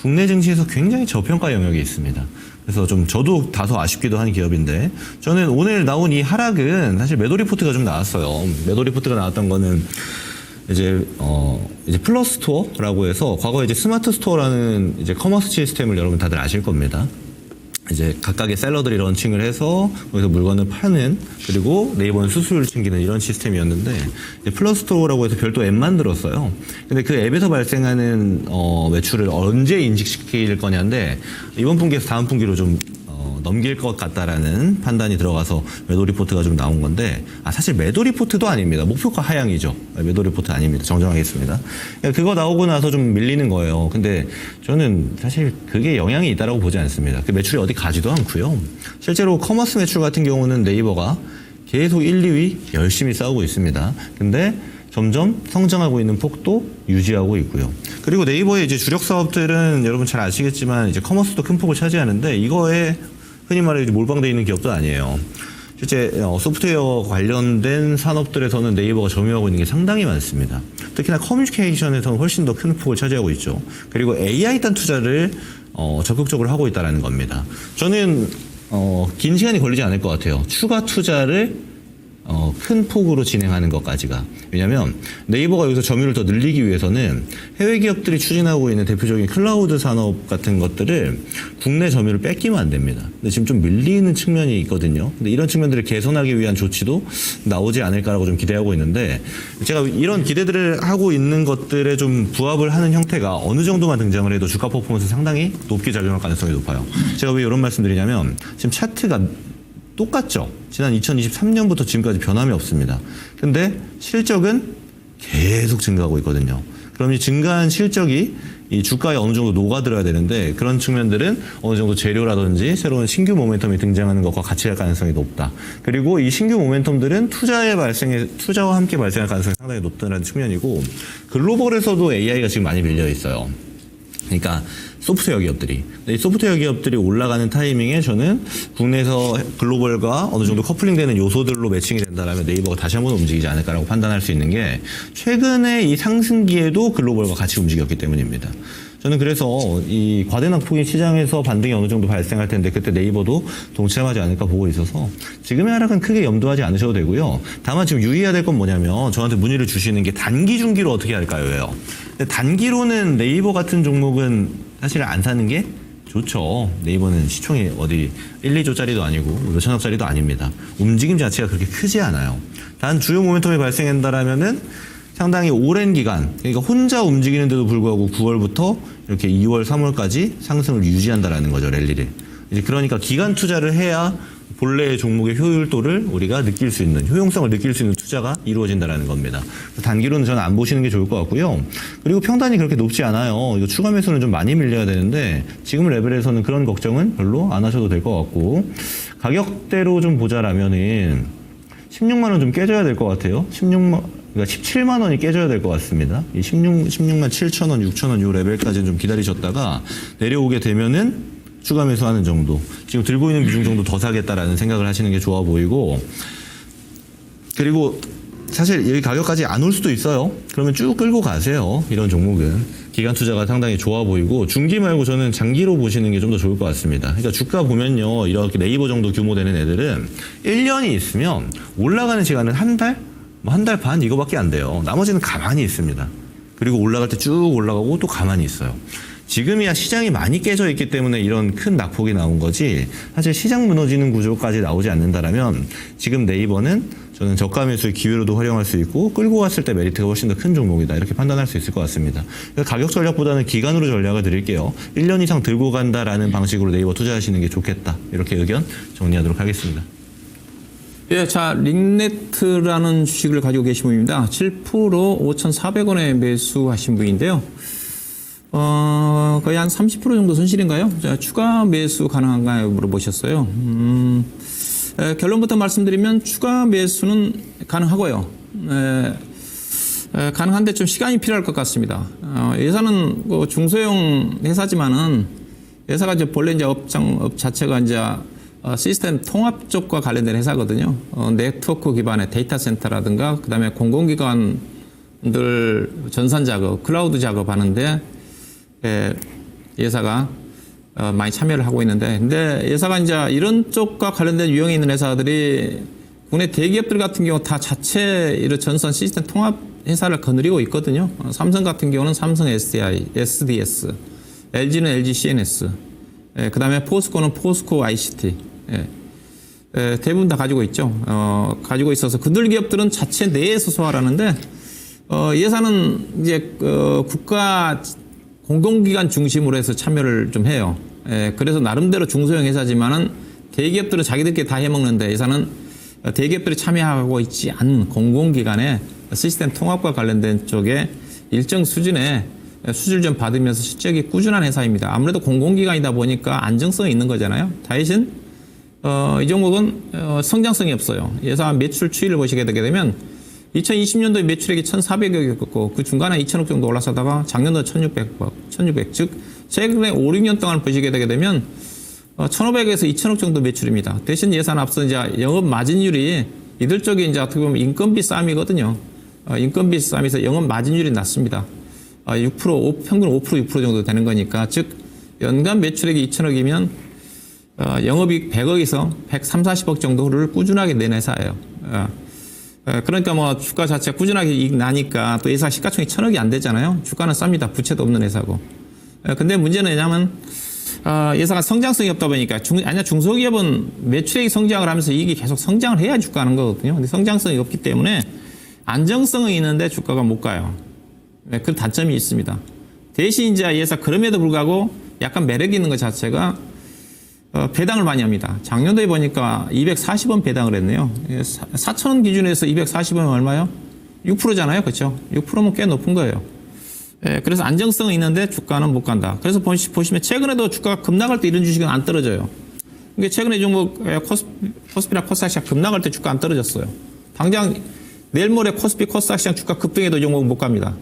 국내 증시에서 굉장히 저평가 영역에 있습니다. 그래서 좀 저도 다소 아쉽기도 한 기업인데, 저는 오늘 나온 이 하락은 사실 매도 리포트가 좀 나왔어요. 매도 리포트가 나왔던 거는 이제 플러스 스토어라고 해서 과거에 이제 스마트 스토어라는 이제 커머스 시스템을 여러분 다들 아실 겁니다. 이제 각각의 셀러들이 런칭을 해서 거기서 물건을 파는, 그리고 네이버는 수수료를 챙기는 이런 시스템이었는데, 플러스 스토어라고 해서 별도 앱 만들었어요. 근데 그 앱에서 발생하는 매출을 언제 인식시킬 거냐인데, 이번 분기에서 다음 분기로 좀 넘길 것 같다라는 판단이 들어가서 매도 리포트가 좀 나온 건데, 사실 매도 리포트도 아닙니다. 목표가 하향이죠. 매도 리포트 아닙니다. 정정하겠습니다. 그거 나오고 나서 좀 밀리는 거예요. 근데 저는 사실 그게 영향이 있다라고 보지 않습니다. 그 매출이 어디 가지도 않고요. 실제로 커머스 매출 같은 경우는 네이버가 계속 1, 2위 열심히 싸우고 있습니다. 근데 점점 성장하고 있는 폭도 유지하고 있고요. 그리고 네이버의 이제 주력 사업들은 여러분 잘 아시겠지만 이제 커머스도 큰 폭을 차지하는데, 이거에 흔히 말해 몰빵되어 있는 기업도 아니에요. 실제 소프트웨어 관련된 산업들에서는 네이버가 점유하고 있는 게 상당히 많습니다. 특히나 커뮤니케이션에서는 훨씬 더 큰 폭을 차지하고 있죠. 그리고 AI 단 투자를 적극적으로 하고 있다는 겁니다. 저는 긴 시간이 걸리지 않을 것 같아요. 추가 투자를 큰 폭으로 진행하는 것까지가. 왜냐하면 네이버가 여기서 점유율을 더 늘리기 위해서는 해외 기업들이 추진하고 있는 대표적인 클라우드 산업 같은 것들을 국내 점유율을 뺏기면 안 됩니다. 근데 지금 좀 밀리는 측면이 있거든요. 근데 이런 측면들을 개선하기 위한 조치도 나오지 않을까라고 좀 기대하고 있는데, 제가 이런 기대들을 하고 있는 것들에 좀 부합을 하는 형태가 어느 정도만 등장을 해도 주가 퍼포먼스 상당히 높게 작용할 가능성이 높아요. 제가 왜 이런 말씀 드리냐면, 지금 차트가 똑같죠. 지난 2023년부터 지금까지 변함이 없습니다. 근데 실적은 계속 증가하고 있거든요. 그럼 이 증가한 실적이 이 주가에 어느 정도 녹아들어야 되는데, 그런 측면들은 어느 정도 재료라든지 새로운 신규 모멘텀이 등장하는 것과 같이 할 가능성이 높다. 그리고 이 신규 모멘텀들은 투자와 함께 발생할 가능성이 상당히 높다는 측면이고, 글로벌에서도 AI가 지금 많이 밀려 있어요. 그러니까 소프트웨어 기업들이. 이 소프트웨어 기업들이 올라가는 타이밍에 저는 국내에서 글로벌과 어느 정도 커플링되는 요소들로 매칭이 된다면 네이버가 다시 한번 움직이지 않을까라고 판단할 수 있는 게, 최근에 이 상승기에도 글로벌과 같이 움직였기 때문입니다. 저는 그래서 이 과대낙폭인 시장에서 반등이 어느 정도 발생할 텐데, 그때 네이버도 동참하지 않을까 보고 있어서 지금의 하락은 크게 염두하지 않으셔도 되고요. 다만 지금 유의해야 될 건 뭐냐면, 저한테 문의를 주시는 게 단기 중기로 어떻게 할까요?예요. 근데 단기로는 네이버 같은 종목은 사실 안 사는 게 좋죠. 네이버는 시총이 어디 1, 2조짜리도 아니고 몇천억짜리도 아닙니다. 움직임 자체가 그렇게 크지 않아요. 단 주요 모멘텀이 발생한다라면은 상당히 오랜 기간, 그러니까 혼자 움직이는데도 불구하고 9월부터 이렇게 2월, 3월까지 상승을 유지한다라는 거죠, 랠리를. 이제 그러니까 기간 투자를 해야 본래의 종목의 효율도를 우리가 느낄 수 있는, 효용성을 느낄 수 있는 투자가 이루어진다는 겁니다. 단기로는 저는 안 보시는 게 좋을 것 같고요. 그리고 평단이 그렇게 높지 않아요. 이거 추가 매수는 좀 많이 밀려야 되는데, 지금 레벨에서는 그런 걱정은 별로 안 하셔도 될 것 같고, 가격대로 좀 보자라면은 16만 원 좀 깨져야 될 것 같아요. 그러니까 17만 원이 깨져야 될 것 같습니다. 이 16만 7천 원, 6천 원 요 레벨까지는 좀 기다리셨다가 내려오게 되면은 추가 매수하는 정도. 지금 들고 있는 비중 정도 더 사겠다라는 생각을 하시는 게 좋아 보이고, 그리고 사실 여기 가격까지 안 올 수도 있어요. 그러면 쭉 끌고 가세요. 이런 종목은. 기간 투자가 상당히 좋아 보이고, 중기 말고 저는 장기로 보시는 게 좀 더 좋을 것 같습니다. 그러니까 주가 보면요, 이렇게 네이버 정도 규모 되는 애들은 1년이 있으면 올라가는 시간은 한 달? 뭐 한 달 반 이거밖에 안 돼요. 나머지는 가만히 있습니다. 그리고 올라갈 때 쭉 올라가고 또 가만히 있어요. 지금이야 시장이 많이 깨져 있기 때문에 이런 큰 낙폭이 나온 거지, 사실 시장 무너지는 구조까지 나오지 않는다라면 지금 네이버는 저는 저가 매수의 기회로도 활용할 수 있고 끌고 왔을 때 메리트가 훨씬 더 큰 종목이다, 이렇게 판단할 수 있을 것 같습니다. 그러니까 가격 전략보다는 기간으로 전략을 드릴게요. 1년 이상 들고 간다라는 방식으로 네이버 투자하시는 게 좋겠다, 이렇게 의견 정리하도록 하겠습니다. 예, 자, 링네트라는 주식을 가지고 계신 분입니다. 7% 5,400원에 매수하신 분인데요. 거의 한 30% 정도 손실인가요? 자, 추가 매수 가능한가요? 물어보셨어요. 결론부터 말씀드리면 추가 매수는 가능하고요. 가능한데 좀 시간이 필요할 것 같습니다. 회사는 중소형 회사지만은 회사가 이제 본래 이제 업 자체가 이제 시스템 통합 쪽과 관련된 회사거든요. 네트워크 기반의 데이터 센터라든가 그다음에 공공기관들 전산 작업, 클라우드 작업하는데 예사가 많이 참여를 하고 있는데, 근데 예사가 이제 이런 쪽과 관련된 유형이 있는 회사들이 국내 대기업들 같은 경우 다 자체 이런 전선 시스템 통합 회사를 거느리고 있거든요. 삼성 같은 경우는 삼성 SDI, SDS, LG는 LG CNS, 그 다음에 포스코는 포스코 ICT, 대부분 다 가지고 있죠. 가지고 있어서 그들 기업들은 자체 내에서 소화를 하는데, 예사는 이제 국가 공공기관 중심으로 해서 참여를 좀 해요. 그래서 나름대로 중소형 회사지만은 대기업들은 자기들끼리 다 해먹는데, 예사는 대기업들이 참여하고 있지 않은 공공기관의 시스템 통합과 관련된 쪽에 일정 수준의 수주를 좀 받으면서 실적이 꾸준한 회사입니다. 아무래도 공공기관이다 보니까 안정성이 있는 거잖아요. 대신 이 종목은 성장성이 없어요. 예사 매출 추이를 보시게 되게 되면 2020년도에 매출액이 1,400억이었고 그 중간에 2천억 정도 올라서다가 작년도 1,600, 즉 최근에 5, 6년 동안 보시게 되게 되면 1,500에서 2천억 정도 매출입니다. 대신 예산 앞서 이제 영업 마진율이 이들 쪽에 이제 어떻게 보면 인건비 싸움이거든요. 인건비 싸움에서 영업 마진율이 낮습니다. 6%, 평균 5%, 6% 정도 되는 거니까, 즉 연간 매출액이 2천억이면 영업이익 100억에서 130, 40억 정도를 꾸준하게 낸 회사예요. 그러니까 뭐 주가 자체가 꾸준하게 이익 나니까 또 회사 시가총액 1,000억이 안 되잖아요. 주가는 쌉니다. 부채도 없는 회사고. 근데 문제는 왜냐면 회사가 성장성이 없다 보니까 중소기업은 매출액이 성장을 하면서 이익이 계속 성장을 해야 주가 하는 거거든요. 근데 성장성이 없기 때문에 안정성은 있는데 주가가 못 가요. 그 단점이 있습니다. 대신 이제 회사 그럼에도 불구하고 약간 매력이 있는 것 자체가 배당을 많이 합니다. 작년도에 보니까 240원 배당을 했네요. 4,000원 기준에서 240원은 얼마요? 6%잖아요. 그렇죠? 6%면 꽤 높은 거예요. 그래서 안정성은 있는데 주가는 못 간다. 그래서 보시면 최근에도 주가가 급락할 때 이런 주식은 안 떨어져요. 이게 최근에 종목 코스피나 코스닥시장 급락할 때 주가 안 떨어졌어요. 당장 내일 모레 코스피 코스닥시장 주가 급등해도 이 종목은 못 갑니다.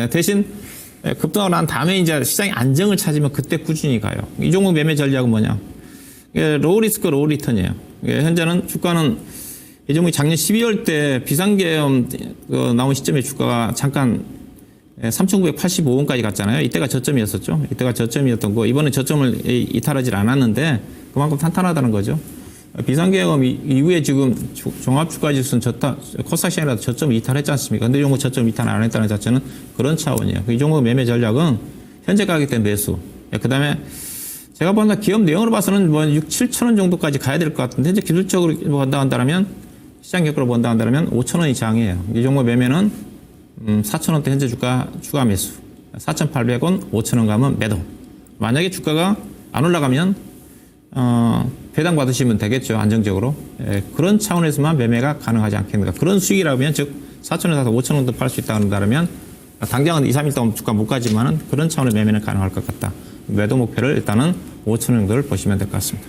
대신 급등하고 난 다음에 이제 시장이 안정을 찾으면 그때 꾸준히 가요. 이 종목 매매 전략은 뭐냐? 로우 리스크 로우 리턴이에요. 현재는 주가는 이 종목이 작년 12월 때 비상계엄 나온 시점에 주가가 잠깐 3,985원까지 갔잖아요. 이때가 저점이었었죠. 이때가 저점이었던 거. 이번에 저점을 이탈하지 않았는데 그만큼 탄탄하다는 거죠. 비상계엄 이후에 지금 종합주가지수는 코스닥시장이라도 저점 이탈했지 않습니까? 근데 이 종목 저점 이탈 안 했다는 자체는 그런 차원이에요. 이 종목 매매 전략은 현재 가격 대 매수. 그 다음에 제가 보는 기업 내용으로 봐서는 뭐 6, 7천 원 정도까지 가야 될 것 같은데, 현재 기술적으로 본다 한다면, 시장 결과로 본다 한다면 5천 원이 장이에요. 이 종목 매매는 4,000원대 현재 주가 추가 매수, 4,800원, 5,000원 가면 매도. 만약에 주가가 안 올라가면 배당 받으시면 되겠죠. 안정적으로. 그런 차원에서만 매매가 가능하지 않겠는가. 그런 수익이라면, 즉 4,000원에 사서 5,000원도 팔 수 있다 한다면 당장은 2, 3일 동안 주가 못 가지만은 그런 차원의 매매는 가능할 것 같다. 매도 목표를 일단은 5,000원 정도를 보시면 될 것 같습니다.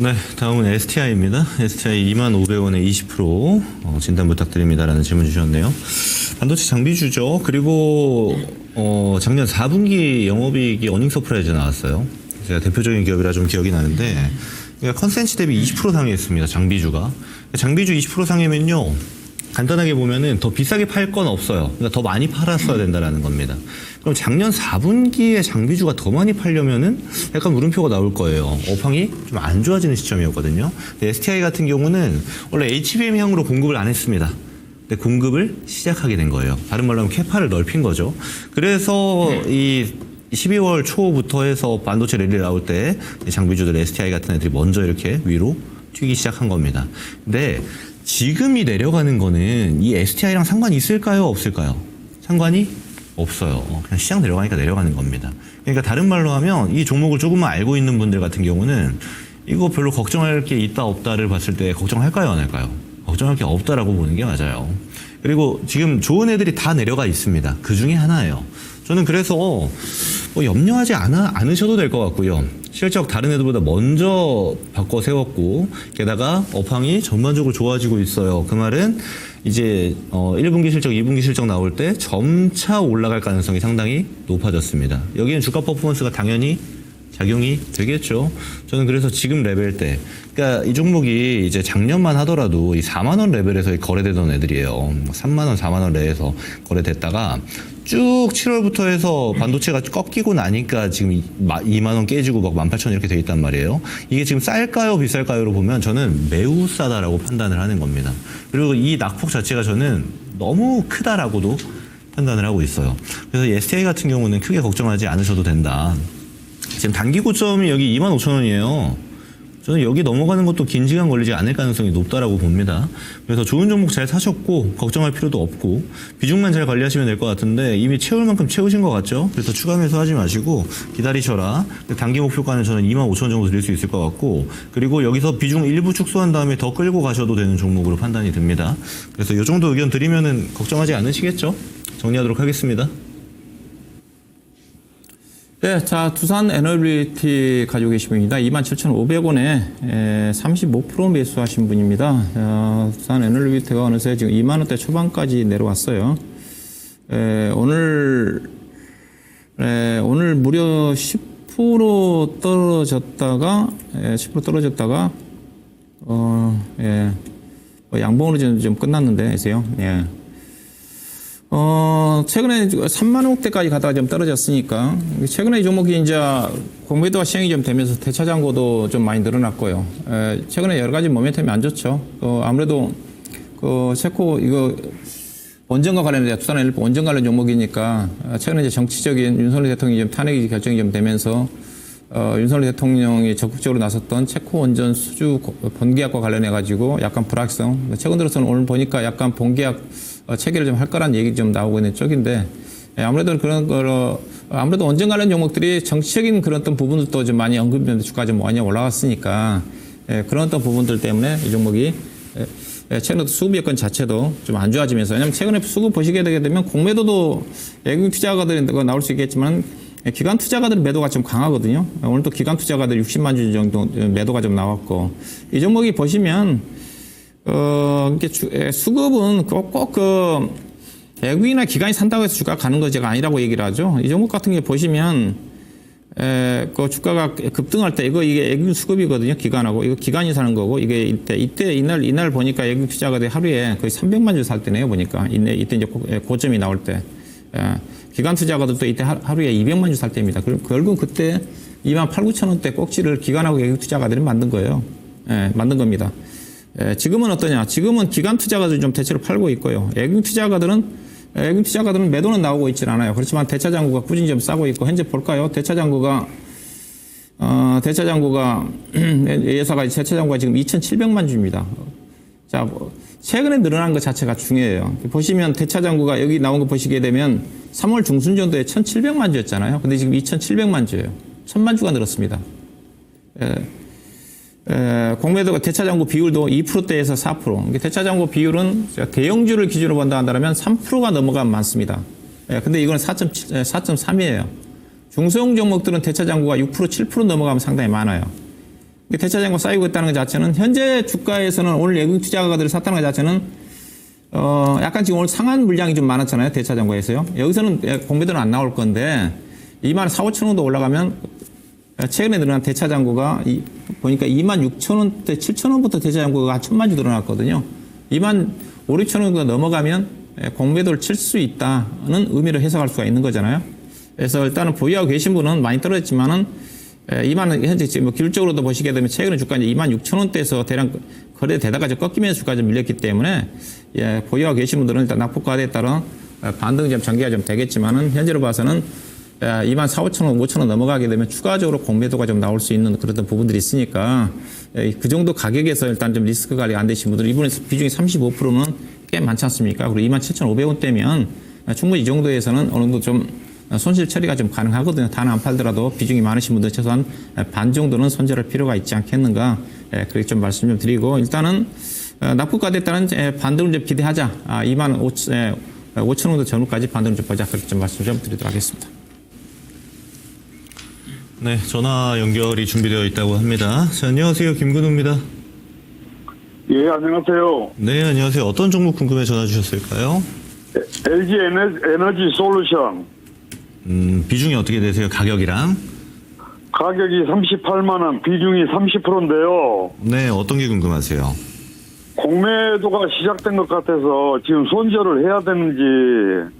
네, 다음은 STI입니다. STI 25,500원에 20% 진단 부탁드립니다라는 질문 주셨네요. 반도체 장비주죠. 그리고 작년 4분기 영업이익이 어닝 서프라이즈 나왔어요. 제가 대표적인 기업이라 좀 기억이 나는데 그러니까 컨센치 대비 20% 상회했습니다. 장비주가. 장비주 20% 상회면요. 간단하게 보면은 더 비싸게 팔 건 없어요. 그러니까 더 많이 팔았어야 된다라는 겁니다. 그럼 작년 4분기에 장비주가 더 많이 팔려면은 약간 물음표가 나올 거예요. 업황이 좀 안 좋아지는 시점이었거든요. STI 같은 경우는 원래 HBM향으로 공급을 안 했습니다. 근데 공급을 시작하게 된 거예요. 다른 말로 하면 캐파를 넓힌 거죠. 그래서 이 12월 초부터 해서 반도체 랠리 나올 때 장비주들 STI 같은 애들이 먼저 이렇게 위로 튀기 시작한 겁니다. 근데 지금이 내려가는 거는 이 STI랑 상관이 있을까요? 없을까요? 상관이 없어요. 그냥 시장 내려가니까 내려가는 겁니다. 그러니까 다른 말로 하면 이 종목을 조금만 알고 있는 분들 같은 경우는 이거 별로 걱정할 게 있다 없다를 봤을 때 걱정할까요? 안 할까요? 걱정할 게 없다라고 보는 게 맞아요. 그리고 지금 좋은 애들이 다 내려가 있습니다. 그 중에 하나예요. 저는 그래서 뭐 염려하지 않으셔도 될 것 같고요. 실적 다른 애들보다 먼저 바꿔 세웠고 게다가 업황이 전반적으로 좋아지고 있어요. 그 말은 이제 1분기 실적, 2분기 실적 나올 때 점차 올라갈 가능성이 상당히 높아졌습니다. 여기는 주가 퍼포먼스가 당연히 작용이 되겠죠. 저는 그래서 지금 레벨 때, 그러니까 이 종목이 이제 작년만 하더라도 이 4만 원 레벨에서 거래되던 애들이에요. 3만 원, 4만 원 내에서 거래됐다가 쭉 7월부터 해서 반도체가 꺾이고 나니까 지금 2만 원 깨지고 막 18,000원 이렇게 돼 있단 말이에요. 이게 지금 쌀까요, 비쌀까요로 보면 저는 매우 싸다라고 판단을 하는 겁니다. 그리고 이 낙폭 자체가 저는 너무 크다라고도 판단을 하고 있어요. 그래서 STI 같은 경우는 크게 걱정하지 않으셔도 된다. 지금 단기 고점이 여기 25,000원이에요. 저는 여기 넘어가는 것도 긴 시간 걸리지 않을 가능성이 높다라고 봅니다. 그래서 좋은 종목 잘 사셨고 걱정할 필요도 없고 비중만 잘 관리하시면 될 것 같은데 이미 채울 만큼 채우신 것 같죠? 그래서 추가 매수하지 마시고 기다리셔라. 단기 목표가는 저는 25,000원 정도 드릴 수 있을 것 같고 그리고 여기서 비중 일부 축소한 다음에 더 끌고 가셔도 되는 종목으로 판단이 듭니다. 그래서 이 정도 의견 드리면은 걱정하지 않으시겠죠? 정리하도록 하겠습니다. 네, 자, 두산 에너빌리티 가지고 계신 분입니다. 27,500원에 35% 매수하신 분입니다. 두산 에너빌리티가 어느새 지금 2만 원대 초반까지 내려왔어요. 오늘 무려 10% 떨어졌다가 10% 떨어졌다가 뭐 양봉으로 좀 끝났는데, 세요. 예. 최근에 3만 원대까지 가다가 좀 떨어졌으니까, 최근에 이 종목이 이제 공매도가 시행이 좀 되면서 대차장고도 좀 많이 늘어났고요. 최근에 여러 가지 모멘텀이 안 좋죠. 아무래도 체코 이거 원전과 관련된 두산 에너빌리티 원전 관련 종목이니까 최근에 이제 정치적인 윤석열 대통령이 좀 탄핵 결정이 좀 되면서 윤석열 대통령이 적극적으로 나섰던 체코 원전 수주 본계약과 관련해 가지고 약간 불확성. 최근 들어서는 오늘 보니까 약간 본계약 체결을 좀 할 거란 얘기 좀 나오고 있는 쪽인데 아무래도 그런 거로 아무래도 원전 관련 종목들이 정치적인 그런 어떤 부분들도 좀 많이 언급되면서 주가 좀 많이 올라갔으니까 그런 어떤 부분들 때문에 이 종목이 최근에 수급 여건 자체도 좀 안 좋아지면서 왜냐하면 최근에 수급 보시게 되게 되면 공매도도 외국인 투자가들이 나올 수 있겠지만 기관 투자가들 매도가 좀 강하거든요. 오늘 또 기관 투자가들 60만 주 정도 매도가 좀 나왔고 이 종목이 보시면 수급은 꼭 외국인이나 기관이 산다고 해서 주가가 가는 것이 아니라고 얘기를 하죠. 이 종목 같은 게 보시면 그 주가가 급등할 때 이게 외국인 수급이거든요. 기관하고 이거 기관이 사는 거고 이게 이날 보니까 외국인 투자가들이 하루에 거의 300만 주 살 때네요. 보니까 이때 이제 고점이 나올 때 기관 투자가들도 이때 하루에 200만 주 살 때입니다. 결국 그때 28,900원대 꼭지를 기관하고 외국인 투자가들이 만든 거예요. 만든 겁니다. 지금은 어떠냐? 지금은 기관 투자가들이 좀 대체로 팔고 있고요. 외국인 투자가들은 매도는 나오고 있질 않아요. 그렇지만 대차장고가 꾸준히 좀 싸고 있고 현재 볼까요? 대차장고가 예사가 대차장고가 지금 2,700만 주입니다. 자, 최근에 늘어난 것 자체가 중요해요. 보시면 대차장고가 여기 나온 거 보시게 되면 3월 중순 정도에 1,700만 주였잖아요. 근데 지금 2,700만 주예요. 1,000만 주가 늘었습니다. 공매도가 대차장고 비율도 2%대에서 4%. 대차장고 비율은 대형주를 기준으로 본다 한다면 3%가 넘어가면 많습니다. 근데 이건 4.3이에요. 중소형 종목들은 대차장고가 6%, 7% 넘어가면 상당히 많아요. 대차장고 쌓이고 있다는 것 자체는 현재 주가에서는 오늘 외국 투자가들이 샀다는 것 자체는 약간 지금 오늘 상한 물량이 좀 많았잖아요. 대차장고에서요. 여기서는 공매도는 안 나올 건데 24,5천 원도 올라가면 최근에 늘어난 대차장고가 보니까 26,000원대 7,000원부터 대차장고가 한 1,000만 주 늘어났거든요. 25,000원 넘어가면 공매도를 칠 수 있다는 의미로 해석할 수가 있는 거잖아요. 그래서 일단은 보유하고 계신 분은 많이 떨어졌지만은 현재 지금 뭐 기술적으로도 보시게 되면 최근에 주가 이제 26,000원대에서 대량 거래되다가 좀 꺾이면서 주가가 좀 밀렸기 때문에 보유하고 계신 분들은 일단 낙폭과대에 따른 반등이 좀 전개가 좀 되겠지만은 현재로 봐서는 24,000원, 5,000원 넘어가게 되면 추가적으로 공매도가 좀 나올 수 있는 그런 부분들이 있으니까 그 정도 가격에서 일단 좀 리스크 관리가 안 되신 분들 이번에 비중이 35%는 꽤 많지 않습니까? 그리고 27,500원대면 충분히 이 정도에서는 어느 정도 좀 손실 처리가 좀 가능하거든요. 단 안 팔더라도 비중이 많으신 분들 최소한 반 정도는 손절할 필요가 있지 않겠는가. 그렇게 좀 말씀 좀 드리고 일단은 납부가에 따른 반등을 좀 기대하자. 25,000원도 전후까지 반등을 좀 보자. 그렇게 좀 말씀 좀 드리도록 하겠습니다. 네, 전화 연결이 준비되어 있다고 합니다. 자, 안녕하세요. 김근우입니다. 예, 안녕하세요. 네, 안녕하세요. 어떤 종목 궁금해 전화 주셨을까요? LG 에너지 솔루션. 비중이 어떻게 되세요? 가격이랑? 가격이 38만 원, 비중이 30%인데요. 네, 어떤 게 궁금하세요? 공매도가 시작된 것 같아서 지금 손절을 해야 되는지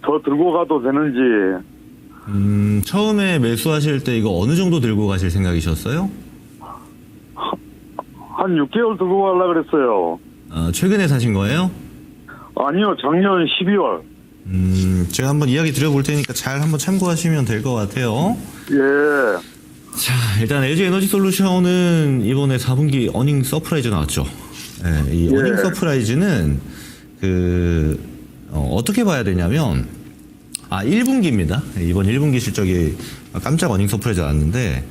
더 들고 가도 되는지. 처음에 매수하실 때 이거 어느 정도 들고 가실 생각이셨어요? 한 6개월 들고 가려고 그랬어요. 최근에 사신 거예요? 아니요, 작년 12월. 제가 한번 이야기 드려볼 테니까 잘 한번 참고하시면 될 것 같아요. 예. 자, 일단 LG 에너지 솔루션은 이번에 4분기 어닝 서프라이즈 나왔죠. 네, 이 예. 어닝 서프라이즈는 어떻게 봐야 되냐면 1분기입니다. 이번 1분기 실적이 깜짝 어닝 서프라이즈 나왔는데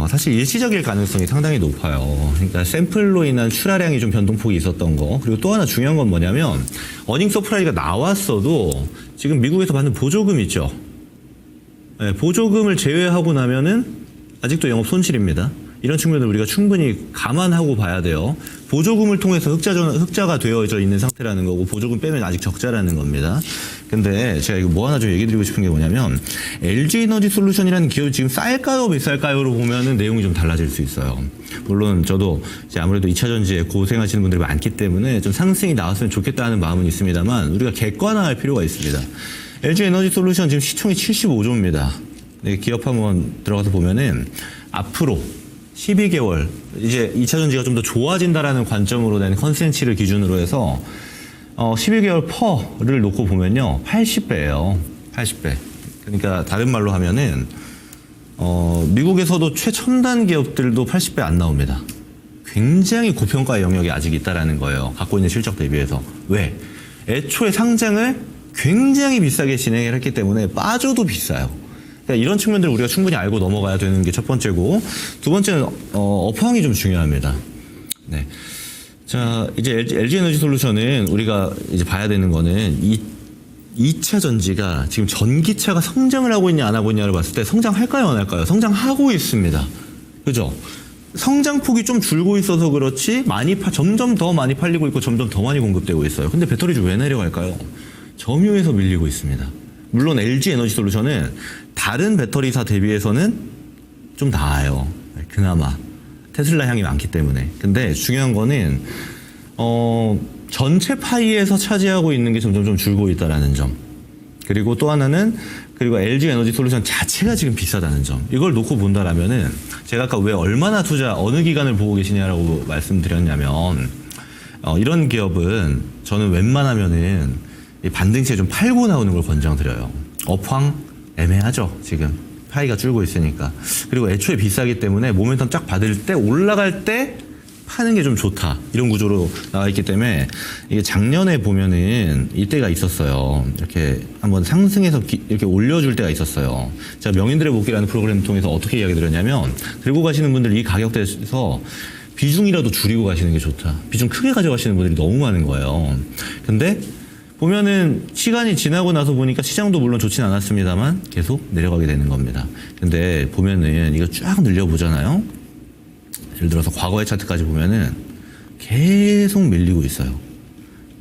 사실 일시적일 가능성이 상당히 높아요. 그러니까 샘플로 인한 출하량이 좀 변동폭이 있었던 거. 그리고 또 하나 중요한 건 뭐냐면 어닝 서프라이즈가 나왔어도 지금 미국에서 받는 보조금 있죠. 네, 보조금을 제외하고 나면은 아직도 영업 손실입니다. 이런 측면을 우리가 충분히 감안하고 봐야 돼요. 보조금을 통해서 흑자가 되어져 있는 상태라는 거고 보조금 빼면 아직 적자라는 겁니다. 근데 제가 이거 뭐 하나 좀 얘기 드리고 싶은 게 뭐냐면 LG 에너지 솔루션이라는 기업이 지금 쌀까요 비쌀까요로 보면은 내용이 좀 달라질 수 있어요. 물론 저도 이제 아무래도 2차 전지에 고생하시는 분들이 많기 때문에 좀 상승이 나왔으면 좋겠다는 마음은 있습니다만 우리가 객관화할 필요가 있습니다. LG 에너지 솔루션 지금 시총이 75조입니다. 네, 기업 한번 들어가서 보면은 앞으로 12개월 이제 2차 전지가 좀 더 좋아진다라는 관점으로 낸 컨센치를 기준으로 해서 12개월 퍼를 놓고 보면요 80배예요. 80배. 그러니까 다른 말로 하면은 미국에서도 최첨단 기업들도 80배 안 나옵니다. 굉장히 고평가의 영역이 아직 있다라는 거예요. 갖고 있는 실적 대비해서. 왜? 애초에 상장을 굉장히 비싸게 진행을 했기 때문에 빠져도 비싸요. 이런 측면들을 우리가 충분히 알고 넘어가야 되는 게 첫 번째고, 두 번째는 업황이 좀 중요합니다. 네. 자, 이제 LG 에너지 솔루션은 우리가 이제 봐야 되는 거는 2차 전지가 지금 전기차가 성장을 하고 있냐 안 하고 있냐를 봤을 때 성장할까요 안 할까요? 성장하고 있습니다. 그죠? 성장폭이 좀 줄고 있어서 그렇지 점점 더 많이 팔리고 있고 점점 더 많이 공급되고 있어요. 근데 배터리주 왜 내려갈까요? 점유에서 밀리고 있습니다. 물론 LG 에너지 솔루션은 다른 배터리사 대비해서는 좀 나아요. 그나마. 테슬라 향이 많기 때문에. 근데 중요한 거는 전체 파이에서 차지하고 있는 게 점점 좀 줄고 있다라는 점. 그리고 또 하나는 그리고 LG 에너지 솔루션 자체가 지금 비싸다는 점. 이걸 놓고 본다라면은 제가 아까 왜 얼마나 어느 기간을 보고 계시냐라고 말씀드렸냐면 이런 기업은 저는 웬만하면은 이 반등치에 좀 팔고 나오는 걸 권장드려요. 업황 애매하죠, 지금. 파이가 줄고 있으니까. 그리고 애초에 비싸기 때문에 모멘텀 쫙 받을 때 올라갈 때 파는 게 좀 좋다. 이런 구조로 나와 있기 때문에 이게 작년에 보면은 이때가 있었어요. 이렇게 한번 상승해서 이렇게 올려줄 때가 있었어요. 제가 명인들의 복귀라는 프로그램을 통해서 어떻게 이야기 드렸냐면 들고 가시는 분들 이 가격대에서 비중이라도 줄이고 가시는 게 좋다. 비중 크게 가져가시는 분들이 너무 많은 거예요. 근데 보면은 시간이 지나고 나서 보니까 시장도 물론 좋진 않았습니다만 계속 내려가게 되는 겁니다. 근데 보면은 이거 쫙 늘려보잖아요. 예를 들어서 과거의 차트까지 보면은 계속 밀리고 있어요.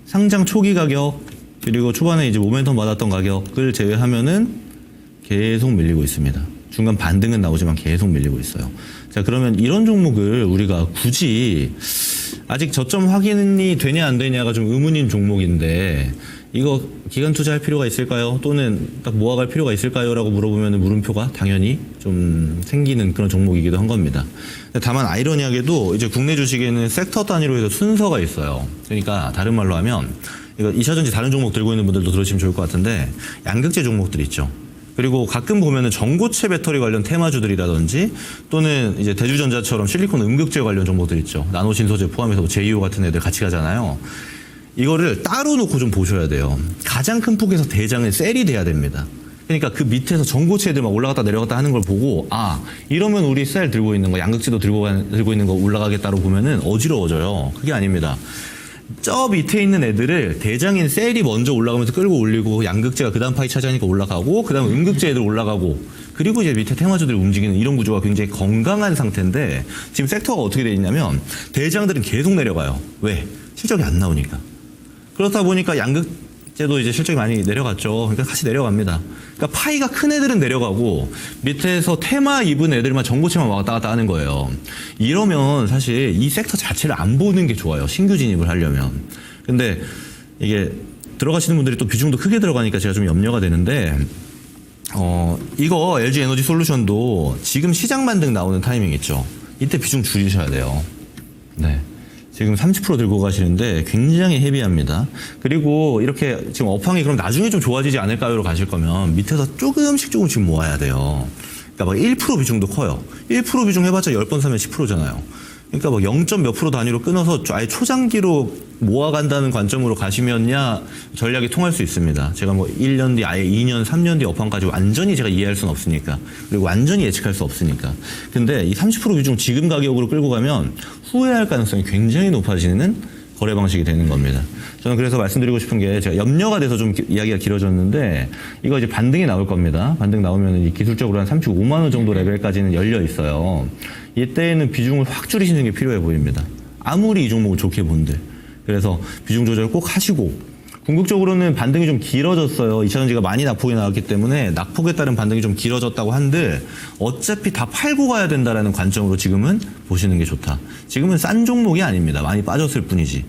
상장 초기 가격 그리고 초반에 이제 모멘텀 받았던 가격을 제외하면은 계속 밀리고 있습니다. 중간 반등은 나오지만 계속 밀리고 있어요. 자, 그러면 이런 종목을 우리가 굳이 아직 저점 확인이 되냐 안 되냐가 좀 의문인 종목인데 이거 기간 투자할 필요가 있을까요? 또는 딱 모아갈 필요가 있을까요? 라고 물어보면 물음표가 당연히 좀 생기는 그런 종목이기도 한 겁니다. 다만 아이러니하게도 이제 국내 주식에는 섹터 단위로 해서 순서가 있어요. 그러니까 다른 말로 하면 이거 2차전지 다른 종목 들고 있는 분들도 들으시면 좋을 것 같은데 양극재 종목들 있죠. 그리고 가끔 보면은 전고체 배터리 관련 테마주들이라든지 또는 이제 대주전자처럼 실리콘 음극재 관련 종목들 있죠. 나노 신소재 포함해서 뭐 제이오 같은 애들 같이 가잖아요. 이거를 따로 놓고 좀 보셔야 돼요. 가장 큰 폭에서 대장은 셀이 돼야 됩니다. 그러니까 그 밑에서 전고체 애들 막 올라갔다 내려갔다 하는 걸 보고 아 이러면 우리 셀 들고 있는 거 양극재도 들고 있는 거 올라가겠다고 보면은 어지러워져요. 그게 아닙니다. 저 밑에 있는 애들을 대장인 셀이 먼저 올라가면서 끌고 올리고 양극재가 그 다음 파이 차지하니까 올라가고 그 다음 음극재 애들 올라가고 그리고 이제 밑에 테마주들이 움직이는 이런 구조가 굉장히 건강한 상태인데 지금 섹터가 어떻게 되어 있냐면 대장들은 계속 내려가요. 왜? 실적이 안 나오니까. 그렇다 보니까 양극재도 이제 실적이 많이 내려갔죠. 그러니까 같이 내려갑니다. 그러니까 파이가 큰 애들은 내려가고 밑에서 테마 입은 애들만 전고체만 왔다 갔다 하는 거예요. 이러면 사실 이 섹터 자체를 안 보는 게 좋아요. 신규 진입을 하려면. 근데 이게 들어가시는 분들이 또 비중도 크게 들어가니까 제가 좀 염려가 되는데 이거 LG 에너지 솔루션도 지금 시장 반등 나오는 타이밍 있죠. 이때 비중 줄이셔야 돼요. 네. 지금 30% 들고 가시는데 굉장히 헤비합니다. 그리고 이렇게 지금 업황이 그럼 나중에 좀 좋아지지 않을까요로 가실 거면 밑에서 조금씩 모아야 돼요. 그러니까 막 1% 비중도 커요. 1% 비중 해봤자 10번 사면 10%잖아요. 그러니까 뭐 0. 몇 프로 단위로 끊어서 아예 초장기로 모아간다는 관점으로 가시면야 전략이 통할 수 있습니다. 제가 뭐 1년 뒤 아예 2년, 3년 뒤 업황까지 완전히 제가 이해할 수는 없으니까. 그리고 완전히 예측할 수 없으니까. 근데 이 30% 비중 지금 가격으로 끌고 가면 후회할 가능성이 굉장히 높아지는 거래 방식이 되는 겁니다. 저는 그래서 말씀드리고 싶은 게 제가 염려가 돼서 좀 이야기가 길어졌는데 이거 이제 반등이 나올 겁니다. 반등 나오면 기술적으로 한 35만 원 정도 레벨까지는 열려 있어요. 이때에는 비중을 확 줄이시는 게 필요해 보입니다. 아무리 이 종목을 좋게 본들. 그래서 비중 조절 꼭 하시고 궁극적으로는 반등이 좀 길어졌어요. 2차전지가 많이 낙폭이 나왔기 때문에 낙폭에 따른 반등이 좀 길어졌다고 한들 어차피 다 팔고 가야 된다라는 관점으로 지금은 보시는 게 좋다. 지금은 싼 종목이 아닙니다. 많이 빠졌을 뿐이지.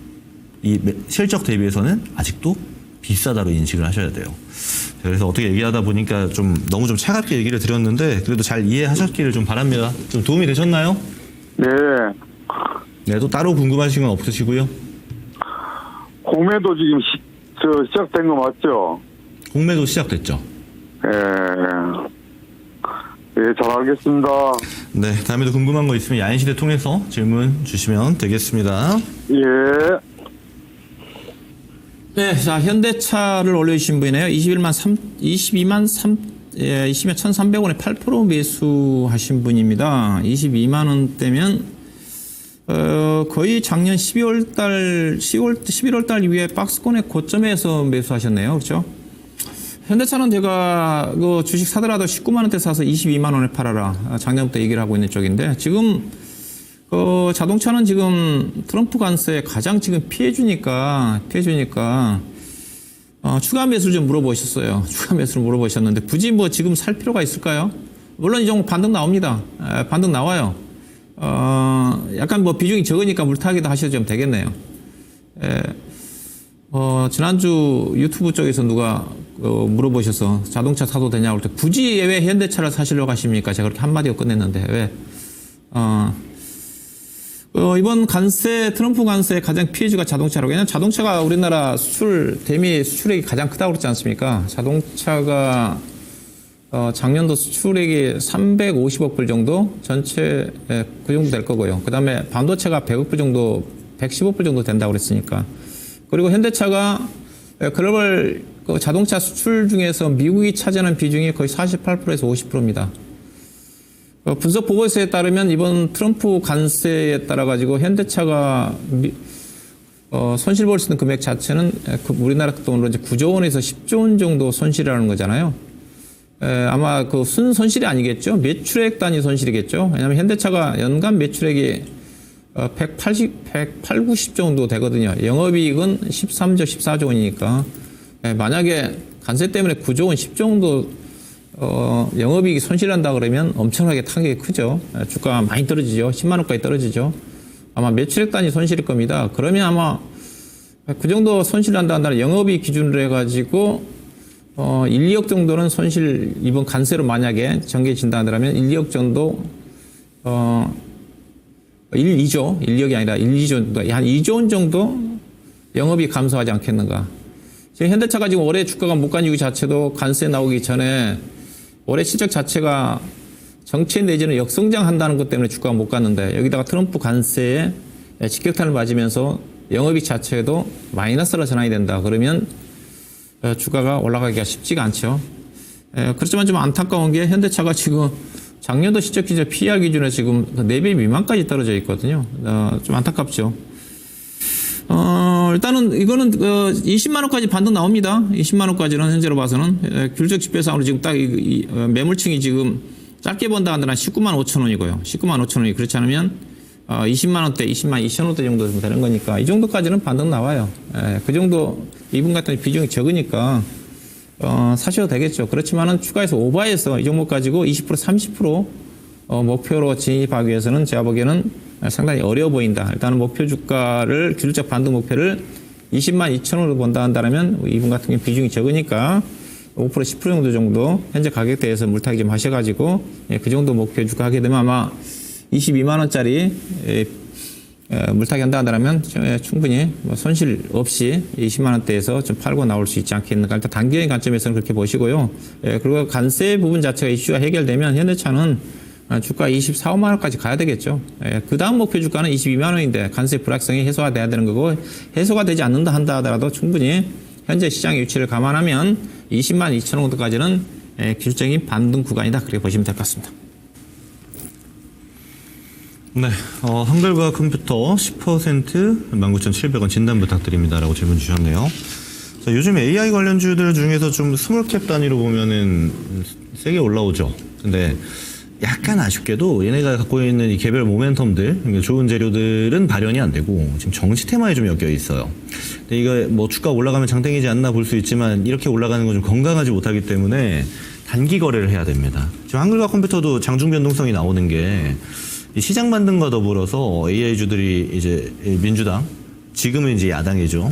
이 실적 대비해서는 아직도 비싸다로 인식을 하셔야 돼요. 그래서 어떻게 얘기하다 보니까 좀 너무 좀 차갑게 얘기를 드렸는데 그래도 잘 이해하셨기를 좀 바랍니다. 좀 도움이 되셨나요? 네. 네, 또 따로 궁금하신 건 없으시고요. 공매도 지금 시작된 거 맞죠? 공매도 시작됐죠. 예, 잘 알겠습니다. 네, 다음에도 궁금한 거 있으면 야인시대 통해서 질문 주시면 되겠습니다. 예. 네, 자, 현대차를 올려주신 분이네요. 22만 1,300원에 8% 매수하신 분입니다. 22만 원대면, 거의 작년 11월 달 이후에 박스권의 고점에서 매수하셨네요. 그렇죠? 현대차는 제가 그 주식 사더라도 19만 원대 사서 22만 원에 팔아라. 작년부터 얘기를 하고 있는 쪽인데, 지금, 자동차는 지금 트럼프 관세에 가장 지금 피해주니까, 추가 매수를 좀 물어보셨어요. 추가 매수를 물어보셨는데, 굳이 뭐 지금 살 필요가 있을까요? 물론 이 종목 반등 나옵니다. 반등 나와요. 약간 뭐 비중이 적으니까 물타기도 하셔도 좀 되겠네요. 지난주 유튜브 쪽에서 누가 물어보셔서 자동차 사도 되냐고 할 때 굳이 왜 현대차를 사시려고 하십니까? 제가 그렇게 한마디로 끝냈는데, 왜? 이번 관세, 트럼프 관세의 가장 피해주가 자동차라고. 왜냐면 자동차가 우리나라 대미 수출액이 가장 크다고 그랬지 않습니까? 자동차가, 작년도 수출액이 350억 불 정도? 전체, 그 정도 될 거고요. 그 다음에 반도체가 100억 불 정도, 110억 불 정도 된다고 그랬으니까. 그리고 현대차가 글로벌 자동차 수출 중에서 미국이 차지하는 비중이 거의 48%에서 50%입니다. 분석 보고서에 따르면 이번 트럼프 관세에 따라 가지고 현대차가 손실 볼 수 있는 금액 자체는 우리나라 돈으로 이제 9조 원에서 10조 원 정도 손실이라는 거잖아요. 아마 그 순손실이 아니겠죠. 매출액 단위 손실이겠죠. 왜냐하면 현대차가 연간 매출액이 190 정도 되거든요. 영업이익은 13조, 14조 원이니까 만약에 관세 때문에 9조 원, 10 정도 영업이익이 손실한다 그러면 엄청나게 타격이 크죠. 주가가 많이 떨어지죠. 10만 원까지 떨어지죠. 아마 몇천억 단위 손실일 겁니다. 그러면 아마 그 정도 손실한다 한다면 영업이익 기준으로 해가지고 1, 2억 정도는 손실 이번 관세로 만약에 전개진다 한다면 1, 2억 정도 1, 2조, 1, 2억이 아니라 1, 2조 정도, 한 2조 원 정도 영업이익 감소하지 않겠는가. 지금 현대차가 지금 올해 주가가 못 간 이유 자체도 관세 나오기 전에 올해 실적 자체가 정체 내지는 역성장한다는 것 때문에 주가가 못 갔는데 여기다가 트럼프 관세에 직격탄을 맞으면서 영업이익 자체도 마이너스로 전환이 된다. 그러면 주가가 올라가기가 쉽지가 않죠. 그렇지만 좀 안타까운 게 현대차가 지금 작년도 실적 기준 PER 기준에 지금 4배 미만까지 떨어져 있거든요. 좀 안타깝죠. 일단은 이거는 20만 원까지 반등 나옵니다. 20만 원까지는 현재로 봐서는 귤적 지표상으로 지금 딱 매물층이 지금 짧게 본다 하더라 19만 5천 원이고요. 19만 5천 원이 그렇지 않으면 20만 원대, 20만 2천 원대 정도 되는 거니까 이 정도까지는 반등 나와요. 그 정도 이분 같은 비중이 적으니까 사셔도 되겠죠. 그렇지만은 추가해서 오버해서 이 종목 가지고 20% 30% 목표로 진입하기 위해서는 제가 보기에는 상당히 어려워 보인다. 일단은 목표 주가를 기술적 반등 목표를 20만 2천 원으로 본다 한다면 이분 같은 경우 비중이 적으니까 5% 10% 정도 현재 가격대에서 물타기 좀 하셔가지고 그 정도 목표 주가 하게 되면 아마 22만 원짜리 물타기 한다 한다면 충분히 손실 없이 20만 원대에서 좀 팔고 나올 수 있지 않겠는가. 일단 단기적인 관점에서는 그렇게 보시고요. 그리고 관세 부분 자체가 이슈가 해결되면 현대차는 주가 24, 5만 원까지 가야 되겠죠. 그 다음 목표 주가는 22만 원인데 관세 불확성이 해소가 돼야 되는 거고 해소가 되지 않는다 한다 하더라도 충분히 현재 시장의 위치를 감안하면 20만 2천 원 정도까지는 기술적인 반등 구간이다. 그렇게 보시면 될 것 같습니다. 네, 한글과 컴퓨터 10% 19,700원 진단 부탁드립니다라고 질문 주셨네요. 자, 요즘 AI 관련주들 중에서 좀 스몰캡 단위로 보면은 세게 올라오죠. 근데 약간 아쉽게도 얘네가 갖고 있는 이 개별 모멘텀들, 그러니까 좋은 재료들은 발현이 안 되고 지금 정치 테마에 좀 엮여 있어요. 근데 이거 뭐 주가 올라가면 장땡이지 않나 볼 수 있지만 이렇게 올라가는 건 좀 건강하지 못하기 때문에 단기 거래를 해야 됩니다. 지금 한글과 컴퓨터도 장중 변동성이 나오는 게 시장 만든과 더불어서 AI주들이 이제 민주당, 지금은 이제 야당이죠.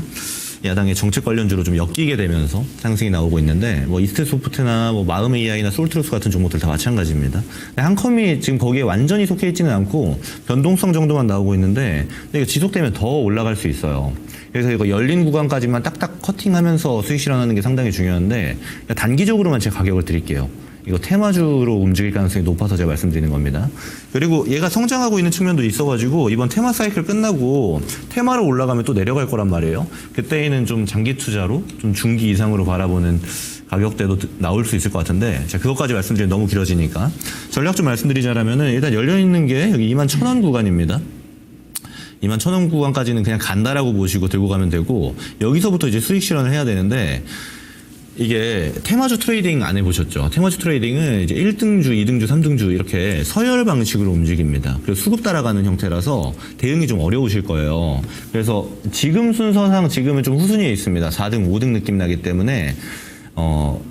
야당의 정책 관련주로 좀 엮이게 되면서 상승이 나오고 있는데 뭐 이스트소프트나 뭐 마음 AI나 솔트로스 같은 종목들 다 마찬가지입니다. 한컴이 지금 거기에 완전히 속해 있지는 않고 변동성 정도만 나오고 있는데 이거 지속되면 더 올라갈 수 있어요. 그래서 이거 열린 구간까지만 딱딱 커팅하면서 수익 실현하는 게 상당히 중요한데 단기적으로만 제가 가격을 드릴게요. 이거 테마주로 움직일 가능성이 높아서 제가 말씀드리는 겁니다. 그리고 얘가 성장하고 있는 측면도 있어가지고 이번 테마 사이클 끝나고 테마로 올라가면 또 내려갈 거란 말이에요. 그때에는 좀 장기 투자로 좀 중기 이상으로 바라보는 가격대도 나올 수 있을 것 같은데 제가 그것까지 말씀드리면 너무 길어지니까 전략 좀 말씀드리자면은 일단 열려있는 게 여기 21,000원 구간입니다. 21,000원 구간까지는 그냥 간다라고 보시고 들고 가면 되고 여기서부터 이제 수익 실현을 해야 되는데 이게 테마주 트레이딩 안 해보셨죠? 테마주 트레이딩은 이제 1등주, 2등주, 3등주 이렇게 서열 방식으로 움직입니다. 그래서 수급 따라가는 형태라서 대응이 좀 어려우실 거예요. 그래서 지금 순서상 지금은 좀 후순위에 있습니다. 4등, 5등 느낌 나기 때문에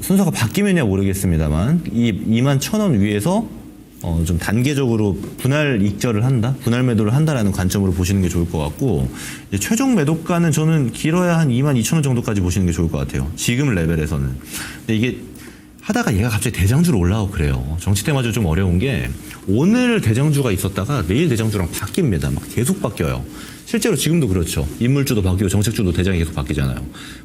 순서가 바뀌면야 모르겠습니다만 이 21,000원 위에서 좀 단계적으로 분할 익절을 한다, 분할 매도를 한다라는 관점으로 보시는 게 좋을 것 같고 이제 최종 매도가는 저는 길어야 한 22,000원 정도까지 보시는 게 좋을 것 같아요. 지금 레벨에서는. 근데 이게 하다가 얘가 갑자기 대장주로 올라오고 그래요. 정치 테마주 좀 어려운 게 오늘 대장주가 있었다가 내일 대장주랑 바뀝니다. 막 계속 바뀌어요. 실제로 지금도 그렇죠. 인물주도 바뀌고 정책주도 대장이 계속 바뀌잖아요.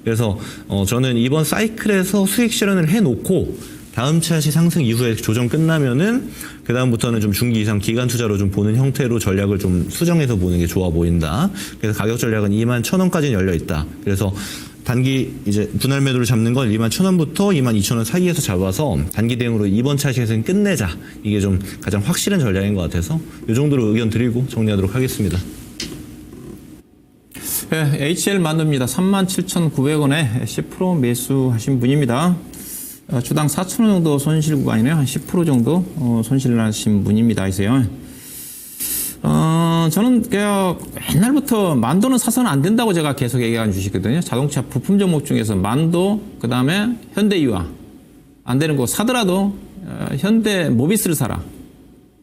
그래서 저는 이번 사이클에서 수익 실현을 해놓고 다음 차시 상승 이후에 조정 끝나면은 그 다음부터는 좀 중기 이상 기간 투자로 좀 보는 형태로 전략을 좀 수정해서 보는 게 좋아 보인다. 그래서 가격 전략은 21,000원까지는 열려 있다. 그래서 단기 이제 분할 매도를 잡는 건 21,000원부터 22,000원 사이에서 잡아서 단기 대응으로 이번 차시에서는 끝내자. 이게 좀 가장 확실한 전략인 것 같아서 이 정도로 의견 드리고 정리하도록 하겠습니다. 네, HL 만듭니다. 37,900원에 10% 매수하신 분입니다. 주당 4,000원 정도 손실 구간이네요. 한 10% 정도 손실을 하신 분입니다. 이세요. 저는 옛날부터 만도는 사서는 안 된다고 제가 계속 얘기한 주식이거든요. 자동차 부품 종목 중에서 만도, 그 다음에 현대유아. 안 되는 거 사더라도 현대 모비스를 사라.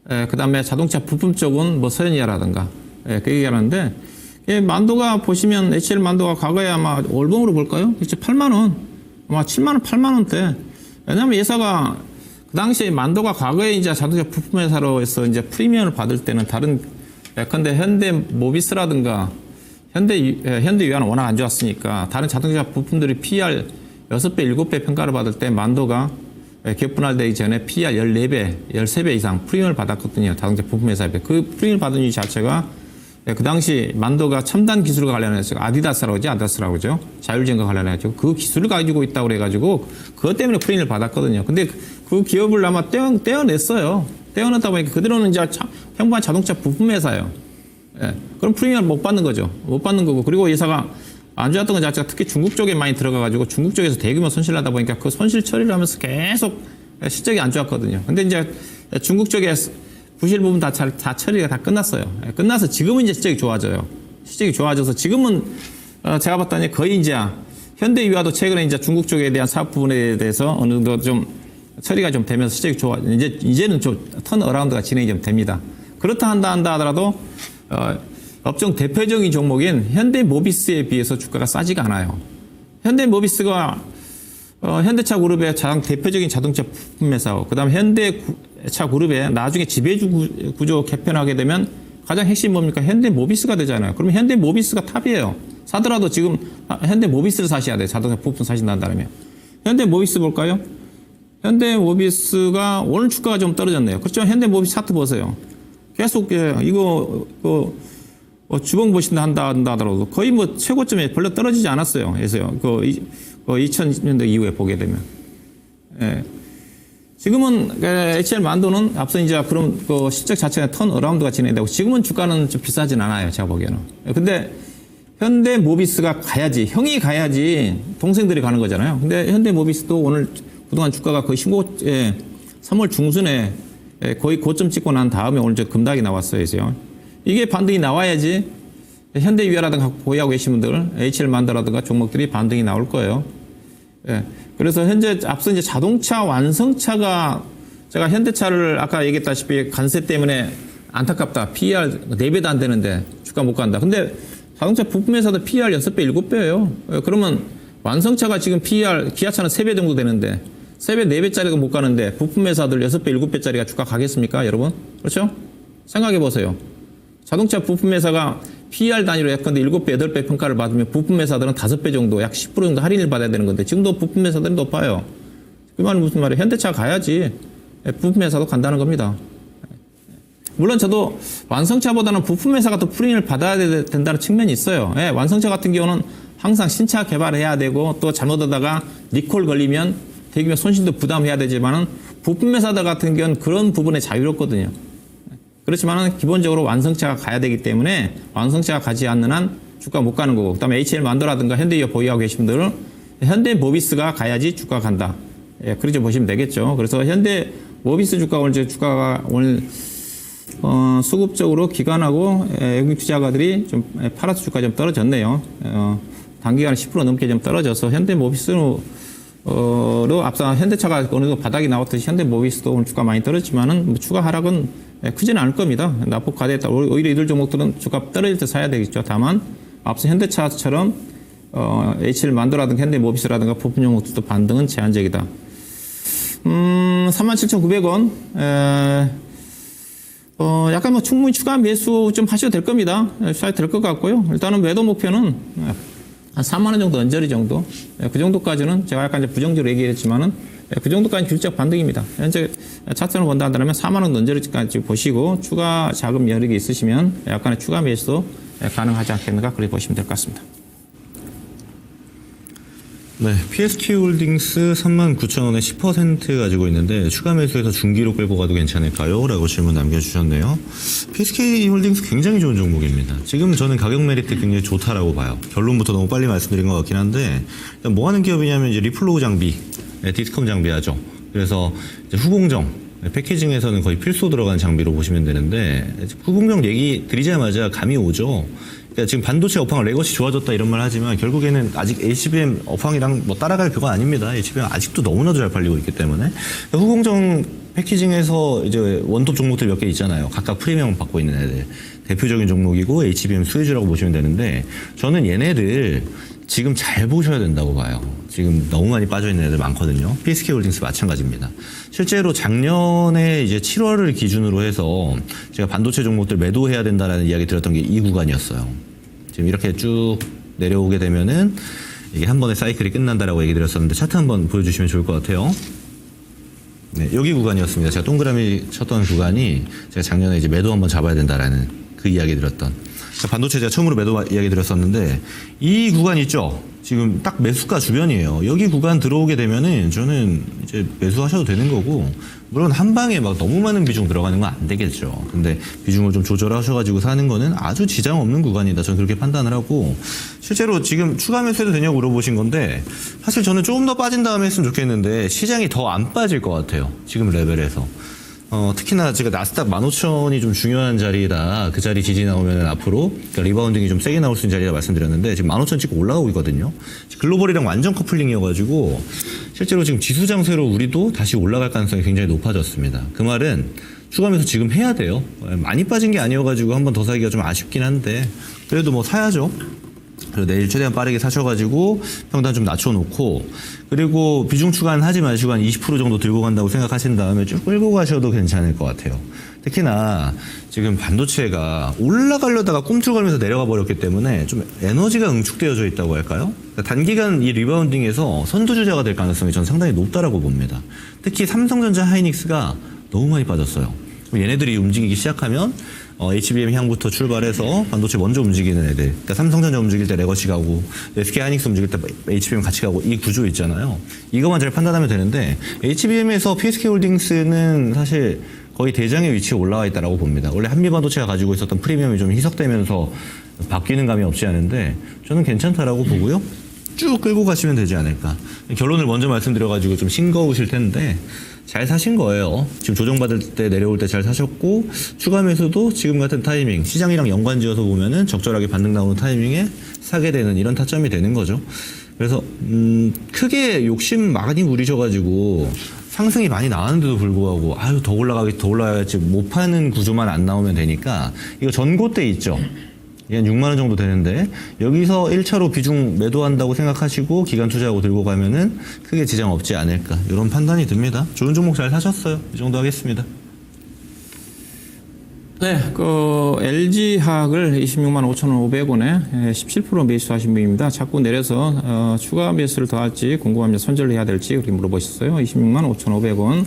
그 다음에 자동차 부품 쪽은 뭐 서현이라든가. 그 얘기하는데, 만도가 보시면 HL 만도가 과거에 아마 월봉으로 볼까요? 8만원. 아마 7만원, 8만원대. 왜냐면 예사가 그 당시에 만도가 과거에 이제 자동차 부품 회사로서 이제 프리미엄을 받을 때는 다른 예컨대 현대 모비스라든가 현대유아는 워낙 안 좋았으니까 다른 자동차 부품들이 PER 6배, 7배 평가를 받을 때 만도가 기업 분할되기 전에 PER 14배, 13배 이상 프리미엄을 받았거든요. 자동차 부품 회사에. 그 프리미엄을 받은 이유 자체가 그 당시 만도가 첨단 기술과 관련해서 아디다스라고 하죠. 아디다스라고 하죠. 자율주행과 관련해서 그 기술을 가지고 있다고 그래가지고 그것 때문에 프리미엄을 받았거든요. 근데 그 기업을 아마 떼어냈어요. 떼어냈다 보니까 그대로는 이제 평범한 자동차 부품 회사예요. 그럼 프리미엄을 못 받는 거죠. 못 받는 거고. 그리고 회사가 안 좋았던 것 자체가 특히 중국 쪽에 많이 들어가가지고 중국 쪽에서 대규모 손실을 하다 보니까 그 손실 처리를 하면서 계속 실적이 안 좋았거든요. 근데 이제 중국 쪽에 부실 부분 다 처리가 다 끝났어요. 끝나서 지금은 이제 실적이 좋아져요. 실적이 좋아져서 지금은 제가 봤더니 거의 이제 현대유아도 최근에 이제 중국 쪽에 대한 사업 부분에 대해서 어느 정도 좀 처리가 좀 되면서 실적이 좋아. 이제는 좀 턴 어라운드가 진행이 좀 됩니다. 그렇다 한다 하더라도 업종 대표적인 종목인 현대모비스에 비해서 주가가 싸지가 않아요. 현대모비스가 현대차 그룹의 가장 대표적인 자동차 부품 회사고, 그 다음에 현대차 그룹의 나중에 지배주 구조 개편하게 되면 가장 핵심이 뭡니까? 현대모비스가 되잖아요. 그러면 현대모비스가 탑이에요. 사더라도 지금 현대모비스를 사셔야 돼요. 자동차 부품 사신다면. 현대모비스 볼까요? 현대모비스가 오늘 주가가 좀 떨어졌네요. 그렇죠? 현대모비스 차트 보세요. 계속 이거 주봉 보신다 한다 하더라도 거의 뭐 최고점에 별로 떨어지지 않았어요. 그래서요. 2000년대 이후에 보게 되면. 지금은 HL 만도는 앞서 이제 그런 실적 자체가 턴 어라운드가 진행되고 지금은 주가는 좀 비싸진 않아요. 제가 보기에는. 근데 현대모비스가 가야지, 형이 가야지 동생들이 가는 거잖아요. 근데 현대모비스도 오늘 그동안 주가가 거의 3월 중순에 거의 고점 찍고 난 다음에 오늘 급락이 나왔어요. 그래서 이게 반등이 나와야지 현대유아라든가 보유하고 계신 분들, HL 만도라든가 종목들이 반등이 나올 거예요. 그래서 현재 앞서 이제 자동차 완성차가 제가 현대차를 아까 얘기했다시피 관세 때문에 안타깝다. PER 4배도 안 되는데 주가 못 간다. 근데 자동차 부품 회사도 PER 6배, 7배예요. 그러면 완성차가 지금 PER 기아차는 3배 정도 되는데 3배, 4배짜리가 못 가는데 부품 회사들 6배, 7배짜리가 주가 가겠습니까, 여러분? 그렇죠? 생각해 보세요. 자동차 부품 회사가 PER 단위로 예컨대 7배, 8배 평가를 받으면 부품 회사들은 5배 정도, 약 10% 정도 할인을 받아야 되는 건데 지금도 부품 회사들이 높아요. 그 말은 무슨 말이에요? 현대차 가야지 부품 회사도 간다는 겁니다. 물론 저도 완성차보다는 부품 회사가 더 프리미엄을 받아야 된다는 측면이 있어요. 완성차 같은 경우는 항상 신차 개발해야 되고 또 잘못하다가 리콜 걸리면 대규모 손실도 부담해야 되지만은 부품 회사들 같은 경우는 그런 부분에 자유롭거든요. 그렇지만은 기본적으로 완성차가 가야 되기 때문에 완성차가 가지 않는 한 주가 못 가는 거고, 그다음에 HL 만도라든가 현대유아 보유하고 계신 분들은 현대모비스가 가야지 주가 간다. 그렇게 보시면 되겠죠. 그래서 현대모비스 주가 오늘 수급적으로 기관하고 외국 투자가들이 좀 팔아서 주가 좀 떨어졌네요. 단기간에 10% 넘게 좀 떨어져서 현대모비스로 앞서 현대차가 어느 정도 바닥이 나왔듯이 현대모비스도 오늘 주가 많이 떨어지만은 뭐 추가 하락은 크지는 않을 겁니다. 낙폭 과대했다. 오히려 이들 종목들은 주가 떨어질 때 사야 되겠죠. 다만 앞서 현대차처럼 HL 만도라든가 현대모비스라든가 부품 종목들도 반등은 제한적이다. 37,900원. 약간 뭐 충분히 추가 매수 좀 하셔도 될 겁니다. 잘 될 것 같고요. 일단은 매도 목표는 한 4만 원 정도 언저리 정도. 그 정도까지는 제가 약간 이제 부정적으로 얘기했지만은 그 정도까지 균적 반등입니다. 현재 차트를 본다 한다면 4만 원 언저리까지 보시고 추가 자금 여력이 있으시면 약간의 추가 매수도 가능하지 않겠는가 그렇게 보시면 될 것 같습니다. 네, PSK홀딩스 39,000원에 10% 가지고 있는데 추가 매수해서 중기로 끌고 가도 괜찮을까요? 라고 질문 남겨주셨네요. PSK홀딩스 굉장히 좋은 종목입니다. 지금 저는 가격 메리트 굉장히 좋다라고 봐요. 결론부터 너무 빨리 말씀드린 것 같긴 한데 일단 뭐 하는 기업이냐면 이제 리플로우 장비, 디스컴 장비하죠. 그래서 이제 후공정 패키징에서는 거의 필수 들어간 장비로 보시면 되는데 후공정 얘기 드리자마자 감이 오죠. 그러니까 지금 반도체 업황 레거시 좋아졌다 이런 말 하지만 결국에는 아직 HBM 업황이랑 뭐 따라갈 그거 아닙니다. HBM 아직도 너무나도 잘 팔리고 있기 때문에 후공정 패키징에서 이제 원톱 종목들 몇 개 있잖아요. 각각 프리미엄 받고 있는 애들 대표적인 종목이고 HBM 수혜주라고 보시면 되는데 저는 얘네들 지금 잘 보셔야 된다고 봐요. 지금 너무 많이 빠져있는 애들 많거든요. PSK홀딩스 마찬가지입니다. 실제로 작년에 이제 7월을 기준으로 해서 제가 반도체 종목들 매도해야 된다라는 이야기 드렸던 게 이 구간이었어요. 지금 이렇게 쭉 내려오게 되면은 이게 한 번에 사이클이 끝난다라고 얘기 드렸었는데 차트 한번 보여주시면 좋을 것 같아요. 네, 여기 구간이었습니다. 제가 동그라미 쳤던 구간이 제가 작년에 이제 매도 한번 잡아야 된다라는 그 이야기 드렸던. 반도체 제가 처음으로 매도 이야기 드렸었는데 이 구간 있죠? 지금 딱 매수가 주변이에요. 여기 구간 들어오게 되면은 저는 이제 매수하셔도 되는 거고 물론 한 방에 막 너무 많은 비중 들어가는 건 안 되겠죠. 근데 비중을 좀 조절하셔가지고 사는 거는 아주 지장 없는 구간이다. 저는 그렇게 판단을 하고 실제로 지금 추가 매수해도 되냐고 물어보신 건데 사실 저는 조금 더 빠진 다음에 했으면 좋겠는데 시장이 더 안 빠질 것 같아요. 지금 레벨에서. 특히나 제가 나스닥 15,000이 좀 중요한 자리다. 그 자리 지지 나오면 앞으로 그러니까 리바운딩이 좀 세게 나올 수 있는 자리라 말씀드렸는데 지금 15,000 찍고 올라가고 있거든요. 글로벌이랑 완전 커플링이어가지고 실제로 지금 지수 장세로 우리도 다시 올라갈 가능성이 굉장히 높아졌습니다. 그 말은 추가하면서 지금 해야 돼요. 많이 빠진 게 아니어가지고 한 번 더 사기가 좀 아쉽긴 한데 그래도 뭐 사야죠. 그리고 내일 최대한 빠르게 사셔가지고 평단 좀 낮춰놓고 그리고 비중 추가는 하지 마시고 한 20% 정도 들고 간다고 생각하신 다음에 쭉 끌고 가셔도 괜찮을 것 같아요. 특히나 지금 반도체가 올라가려다가 꿈틀거리면서 내려가 버렸기 때문에 좀 에너지가 응축되어져 있다고 할까요? 그러니까 단기간 이 리바운딩에서 선두주자가 될 가능성이 저는 상당히 높다라고 봅니다. 특히 삼성전자 하이닉스가 너무 많이 빠졌어요. 얘네들이 움직이기 시작하면 HBM 향부터 출발해서 반도체 먼저 움직이는 애들. 그러니까 삼성전자 움직일 때 레거시 가고 SK 하이닉스 움직일 때 HBM 같이 가고 이 구조 있잖아요. 이것만 잘 판단하면 되는데 HBM에서 PSK홀딩스는 사실 거의 대장의 위치에 올라와 있다라고 봅니다. 원래 한미반도체가 가지고 있었던 프리미엄이 좀 희석되면서 바뀌는 감이 없지 않은데 저는 괜찮다라고 보고요. 쭉 끌고 가시면 되지 않을까. 결론을 먼저 말씀드려가지고 좀 싱거우실 텐데 잘 사신 거예요. 지금 조정받을 때 내려올 때 잘 사셨고 추가 매수도 지금 같은 타이밍 시장이랑 연관지어서 보면은 적절하게 반등 나오는 타이밍에 사게 되는 이런 타점이 되는 거죠. 그래서 크게 욕심 많이 부리셔가지고 상승이 많이 나왔는데도 불구하고 아유 더 올라가겠지 못 파는 구조만 안 나오면 되니까 이거 전고 때 있죠. 한 6만 원 정도 되는데 여기서 1차로 비중 매도한다고 생각하시고 기간 투자하고 들고 가면은 크게 지장 없지 않을까 이런 판단이 듭니다. 좋은 종목 잘 사셨어요. 이 정도 하겠습니다. 네, LG화학을 26만 5,500원에 17% 매수하신 분입니다. 자꾸 내려서 추가 매수를 더 할지 궁금합니다. 손절을 해야 될지 그렇게 물어보셨어요. 26만 5,500원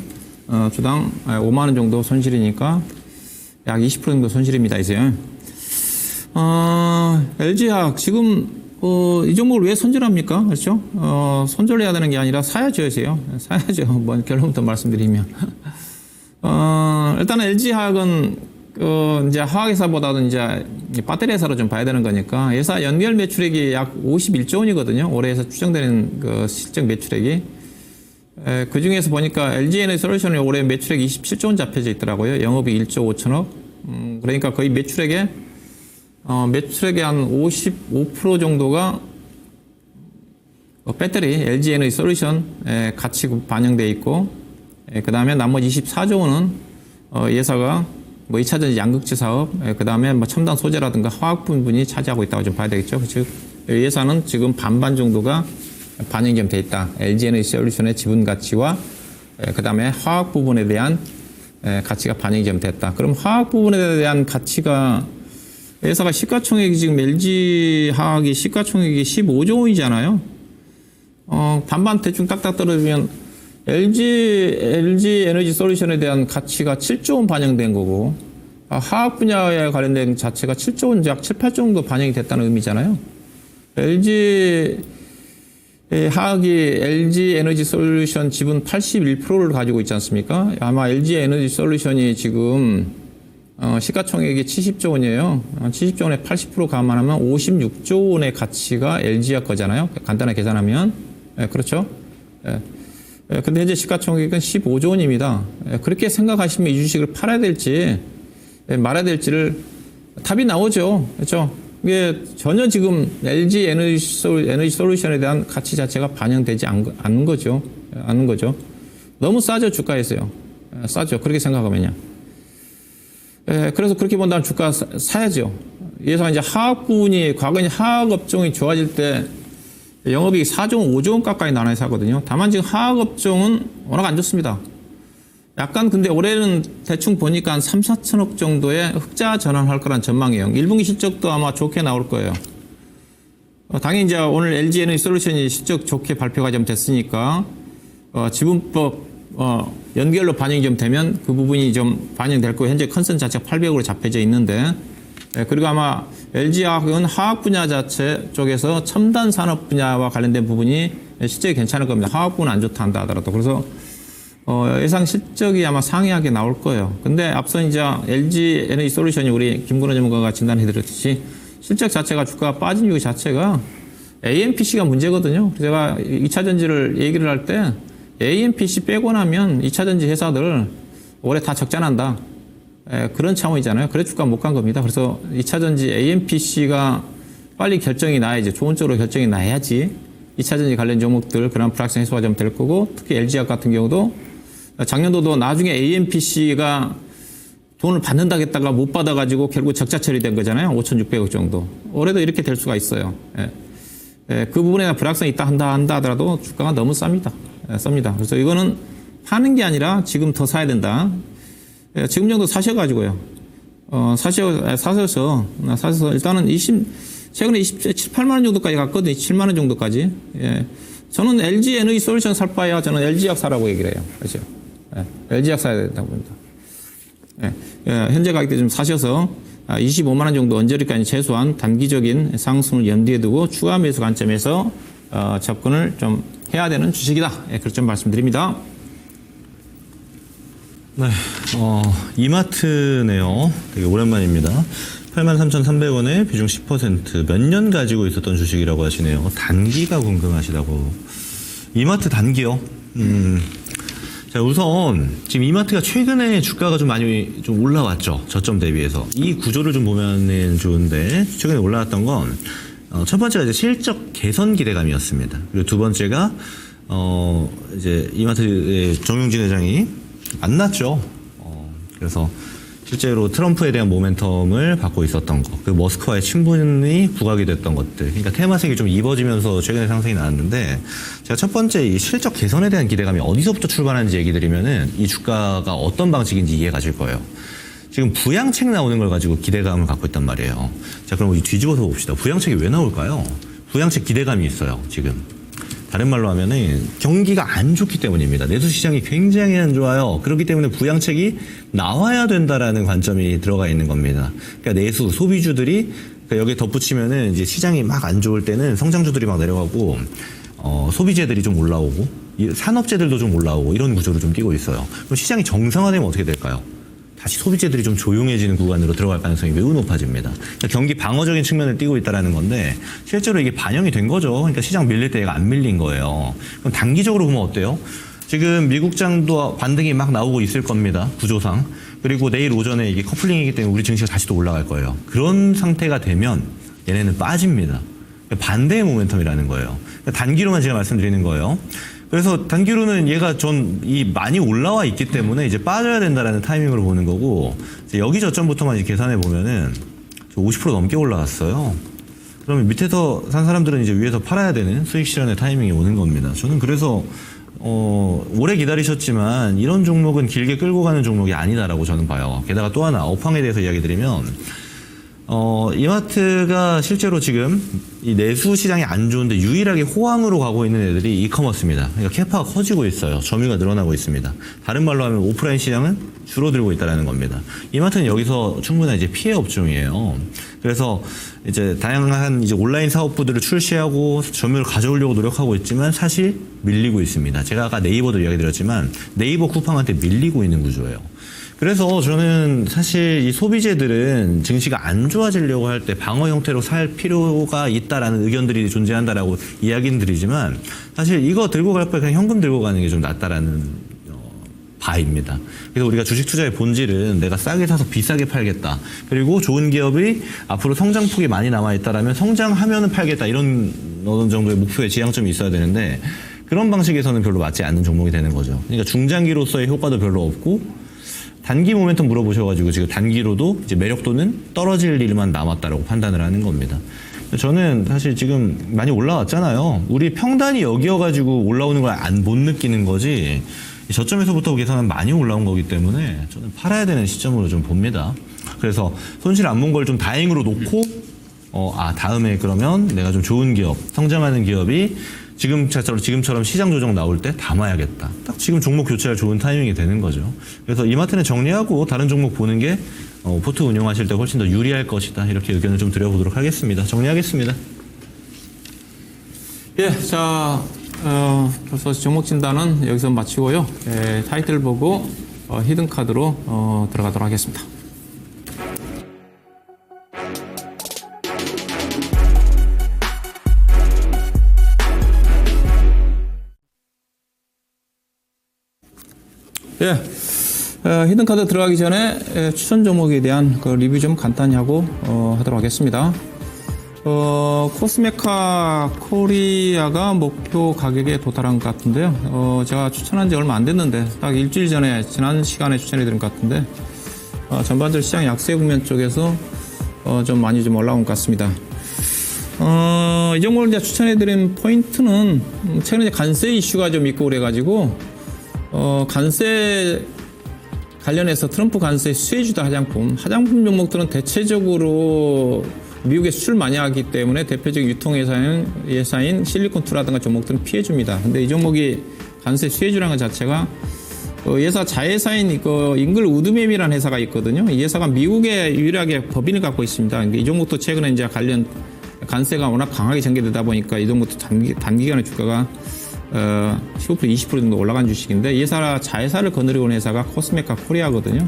주당 5만 원 정도 손실이니까 약 20% 정도 손실입니다. 이제 LG화학 지금 이 종목을 왜 손절합니까? 그렇죠? 손절해야 되는 게 아니라 사야죠, 사야죠. 뭐 결론부터 말씀드리면 일단 LG화학은 이제 화학회사보다는 이제 배터리 회사로 좀 봐야 되는 거니까 회사 연결 매출액이 약 51조 원이거든요. 올해에서 추정되는 그 실적 매출액이 그 중에서 보니까 LG에너지솔루션이 올해 매출액 27조 원 잡혀져 있더라고요. 영업이 1조 5천억. 그러니까 거의 매출액의 한 55% 정도가 배터리 LG에너지솔루션 같이 반영되어 있고, 그 다음에 나머지 24조 원은 회사가 뭐 2차전지 양극재 사업, 그 다음에 뭐 첨단 소재라든가 화학 부분이 차지하고 있다고 좀 봐야 되겠죠. 즉 회사는 지금 반반 정도가 반영이 좀 돼 있다. LG에너지솔루션의 지분 가치와 그 다음에 화학 부분에 대한 가치가 반영이 좀 됐다. 그럼 화학 부분에 대한 가치가 회사가 시가총액이 지금 LG화학이 시가총액이 15조 원이잖아요. 반반 대충 딱딱 떨어지면 LG에너지솔루션에 대한 가치가 7조 원 반영된 거고, 화학 분야에 관련된 자체가 7조 원, 약 7, 8조 정도 반영이 됐다는 의미잖아요. LG화학이 LG에너지솔루션 지분 81%를 가지고 있지 않습니까? 아마 LG에너지솔루션이 지금 시가총액이 70조 원이에요. 70조 원에 80% 감안하면 56조 원의 가치가 LG화 거잖아요. 간단하게 계산하면. 그렇죠. 근데 현재 시가총액은 15조 원입니다. 그렇게 생각하시면 이 주식을 팔아야 될지 말아야 될지를 답이 나오죠. 그렇죠? 이게 전혀 지금 LG 에너지 솔루션에 대한 가치 자체가 반영되지 않는 거죠. 너무 싸죠, 주가에서요. 싸죠. 그렇게 생각하면요. 그래서 그렇게 본다면 주가 사야죠. 예상 이제 하학 부분이, 과거 하학 업종이 좋아질 때 영업이익 4조 원, 5조 원 가까이 나눠서 하거든요. 다만 지금 하학 업종은 워낙 안 좋습니다. 약간 근데 올해는 대충 보니까 한 3, 4천억 정도의 흑자 전환할 거란 전망이에요. 1분기 실적도 아마 좋게 나올 거예요. 당연히 이제 오늘 LG 에너지 솔루션이 실적 좋게 발표가 좀 됐으니까 지분법 연결로 반영이 좀 되면 그 부분이 좀 반영될 거고 현재 컨센 자체가 800으로 잡혀져 있는데 그리고 아마 LG화학은 화학 분야 자체 쪽에서 첨단 산업 분야와 관련된 부분이 실적이 괜찮을 겁니다. 화학 부분은 안 좋다 한다 하더라도. 그래서 예상 실적이 아마 상이하게 나올 거예요. 근데 앞서 이제 LG 에너지 솔루션이 우리 김근호 전문가가 진단해 드렸듯이 실적 자체가 주가가 빠진 이유 자체가 AMPC가 문제거든요. 그래서 제가 2차 전지를 얘기를 할 때 AMPC 빼고 나면 2차 전지 회사들 올해 다 적자난다. 그런 차원이잖아요. 그래 주가 못 간 겁니다. 그래서 2차 전지 AMPC가 빨리 결정이 나야지, 좋은 쪽으로 결정이 나야지 2차 전지 관련 종목들 그런 불확실성 해소가 좀 될 거고, 특히 LG화학 같은 경우도 작년도도 나중에 AMPC가 돈을 받는다겠다가 못 받아가지고 결국 적자 처리된 거잖아요. 5,600억 정도. 올해도 이렇게 될 수가 있어요. 그 부분에 불확실성이 있다 한다 하더라도 주가가 너무 쌉니다. 그래서 이거는 파는 게 아니라 지금 더 사야 된다. 지금 정도 사셔가지고요. 사셔서 일단은 최근에 27, 8만 원 정도까지 갔거든요. 7만 원 정도까지. 저는 LG 에너지 솔루션 살 바에야 저는 LG화학 사라고 얘기를 해요. 그렇죠? LG화학 사야 된다고 봅니다. 현재 가격대 좀 사셔서 25만 원 정도 언저리까지 최소한 단기적인 상승을 염두에 두고 추가 매수 관점에서 접근을 좀 해야 되는 주식이다. 그렇게 좀 말씀드립니다. 네, 이마트네요. 되게 오랜만입니다. 83,300원에 비중 10% 몇 년 가지고 있었던 주식이라고 하시네요. 단기가 궁금하시다고. 이마트 단기요? 자, 우선 지금 이마트가 최근에 주가가 좀 많이 좀 올라왔죠. 저점 대비해서. 이 구조를 좀 보면은 좋은데, 최근에 올라왔던 건 첫 번째가 이제 실적 개선 기대감이었습니다. 그리고 두 번째가 이제 이마트의 정용진 회장이 만났죠. 그래서 실제로 트럼프에 대한 모멘텀을 받고 있었던 거, 그 머스크와의 친분이 부각이 됐던 것들, 그러니까 테마색이 좀 입어지면서 최근에 상승이 나왔는데, 제가 첫 번째 이 실적 개선에 대한 기대감이 어디서부터 출발하는지 얘기 드리면은 이 주가가 어떤 방식인지 이해가 가실 거예요. 지금 부양책 나오는 걸 가지고 기대감을 갖고 있단 말이에요. 자, 그럼 뒤집어서 봅시다. 부양책이 왜 나올까요? 부양책 기대감이 있어요, 지금. 다른 말로 하면은 경기가 안 좋기 때문입니다. 내수 시장이 굉장히 안 좋아요. 그렇기 때문에 부양책이 나와야 된다라는 관점이 들어가 있는 겁니다. 그러니까 내수 소비주들이 그러니까 여기에 덧붙이면은 이제 시장이 막 안 좋을 때는 성장주들이 막 내려가고 소비재들이 좀 올라오고 산업재들도 좀 올라오고 이런 구조를 좀 띄고 있어요. 그럼 시장이 정상화되면 어떻게 될까요? 다시 소비재들이 좀 조용해지는 구간으로 들어갈 가능성이 매우 높아집니다. 그러니까 경기 방어적인 측면을 띄고 있다는 건데 실제로 이게 반영이 된 거죠. 그러니까 시장 밀릴 때 얘가 안 밀린 거예요. 그럼 단기적으로 보면 어때요? 지금 미국장도 반등이 막 나오고 있을 겁니다. 구조상. 그리고 내일 오전에 이게 커플링이기 때문에 우리 증시가 다시 또 올라갈 거예요. 그런 상태가 되면 얘네는 빠집니다. 반대의 모멘텀이라는 거예요. 그러니까 단기로만 제가 말씀드리는 거예요. 그래서 단기로는 얘가 많이 올라와 있기 때문에 이제 빠져야 된다라는 타이밍으로 보는 거고, 이제 여기 저점부터만 이제 계산해 보면은 50% 넘게 올라갔어요. 그러면 밑에서 산 사람들은 이제 위에서 팔아야 되는 수익 실현의 타이밍이 오는 겁니다. 저는 그래서 오래 기다리셨지만 이런 종목은 길게 끌고 가는 종목이 아니다라고 저는 봐요. 게다가 또 하나 업황에 대해서 이야기 드리면 이마트가 실제로 지금 이 내수 시장이 안 좋은데 유일하게 호황으로 가고 있는 애들이 이커머스입니다. 그러니까 캐파가 커지고 있어요. 점유가 늘어나고 있습니다. 다른 말로 하면 오프라인 시장은 줄어들고 있다는 겁니다. 이마트는 여기서 충분한 이제 피해 업종이에요. 그래서 이제 다양한 이제 온라인 사업부들을 출시하고 점유를 가져오려고 노력하고 있지만 사실 밀리고 있습니다. 제가 아까 네이버도 이야기 드렸지만 네이버 쿠팡한테 밀리고 있는 구조예요. 그래서 저는 사실 이 소비재들은 증시가 안 좋아지려고 할 때 방어 형태로 살 필요가 있다라는 의견들이 존재한다라고 이야기는 드리지만 사실 이거 들고 갈 바에 그냥 현금 들고 가는 게 좀 낫다라는 바입니다. 그래서 우리가 주식 투자의 본질은 내가 싸게 사서 비싸게 팔겠다. 그리고 좋은 기업이 앞으로 성장폭이 많이 남아있다라면 성장하면은 팔겠다. 이런 어느 정도의 목표의 지향점이 있어야 되는데 그런 방식에서는 별로 맞지 않는 종목이 되는 거죠. 그러니까 중장기로서의 효과도 별로 없고 단기 모멘텀 물어보셔가지고 지금 단기로도 이제 매력도는 떨어질 일만 남았다라고 판단을 하는 겁니다. 저는 사실 지금 많이 올라왔잖아요. 우리 평단이 여기여가지고 올라오는 걸 못 느끼는 거지. 저점에서부터 계산하면 많이 올라온 거기 때문에 저는 팔아야 되는 시점으로 좀 봅니다. 그래서 손실 안 본 걸 좀 다행으로 놓고 다음에 그러면 내가 좀 좋은 기업, 성장하는 기업이 지금처럼 시장 조정 나올 때 담아야겠다. 딱 지금 종목 교체할 좋은 타이밍이 되는 거죠. 그래서 이마트는 정리하고 다른 종목 보는 게 포트 운영하실 때 훨씬 더 유리할 것이다. 이렇게 의견을 좀 드려보도록 하겠습니다. 정리하겠습니다. 예, 자, 벌써 종목 진단은 여기서 마치고요. 타이틀 보고 히든 카드로 들어가도록 하겠습니다. 예, 히든 카드 들어가기 전에 추천 종목에 대한 그 리뷰 좀 간단히 하고 하도록 하겠습니다. 코스메카 코리아가 목표 가격에 도달한 것 같은데요. 제가 추천한 지 얼마 안 됐는데, 딱 일주일 전에, 지난 시간에 추천해 드린 것 같은데, 전반적으로 시장 약세 국면 쪽에서, 좀 많이 좀 올라온 것 같습니다. 이 종목을 이제 추천해 드린 포인트는, 최근에 이제 관세 이슈가 좀 있고 그래가지고, 관세 관련해서 트럼프 관세 수혜주다 화장품 종목들은 대체적으로 미국에 수출 많이 하기 때문에 대표적 유통회사인 실리콘투라든가 종목들은 피해줍니다. 근데 이 종목이 관세 수혜주라는 것 자체가 회사 자회사인 잉글 우드맵이라는 회사가 있거든요. 이 회사가 미국에 유일하게 법인을 갖고 있습니다. 이 종목도 최근에 이제 관련 관세가 워낙 강하게 전개되다 보니까 이 종목도 단기간에 주가가 15% 20% 정도 올라간 주식인데 이 회사 자회사를 거느리고 온 회사가 코스메카 코리아거든요.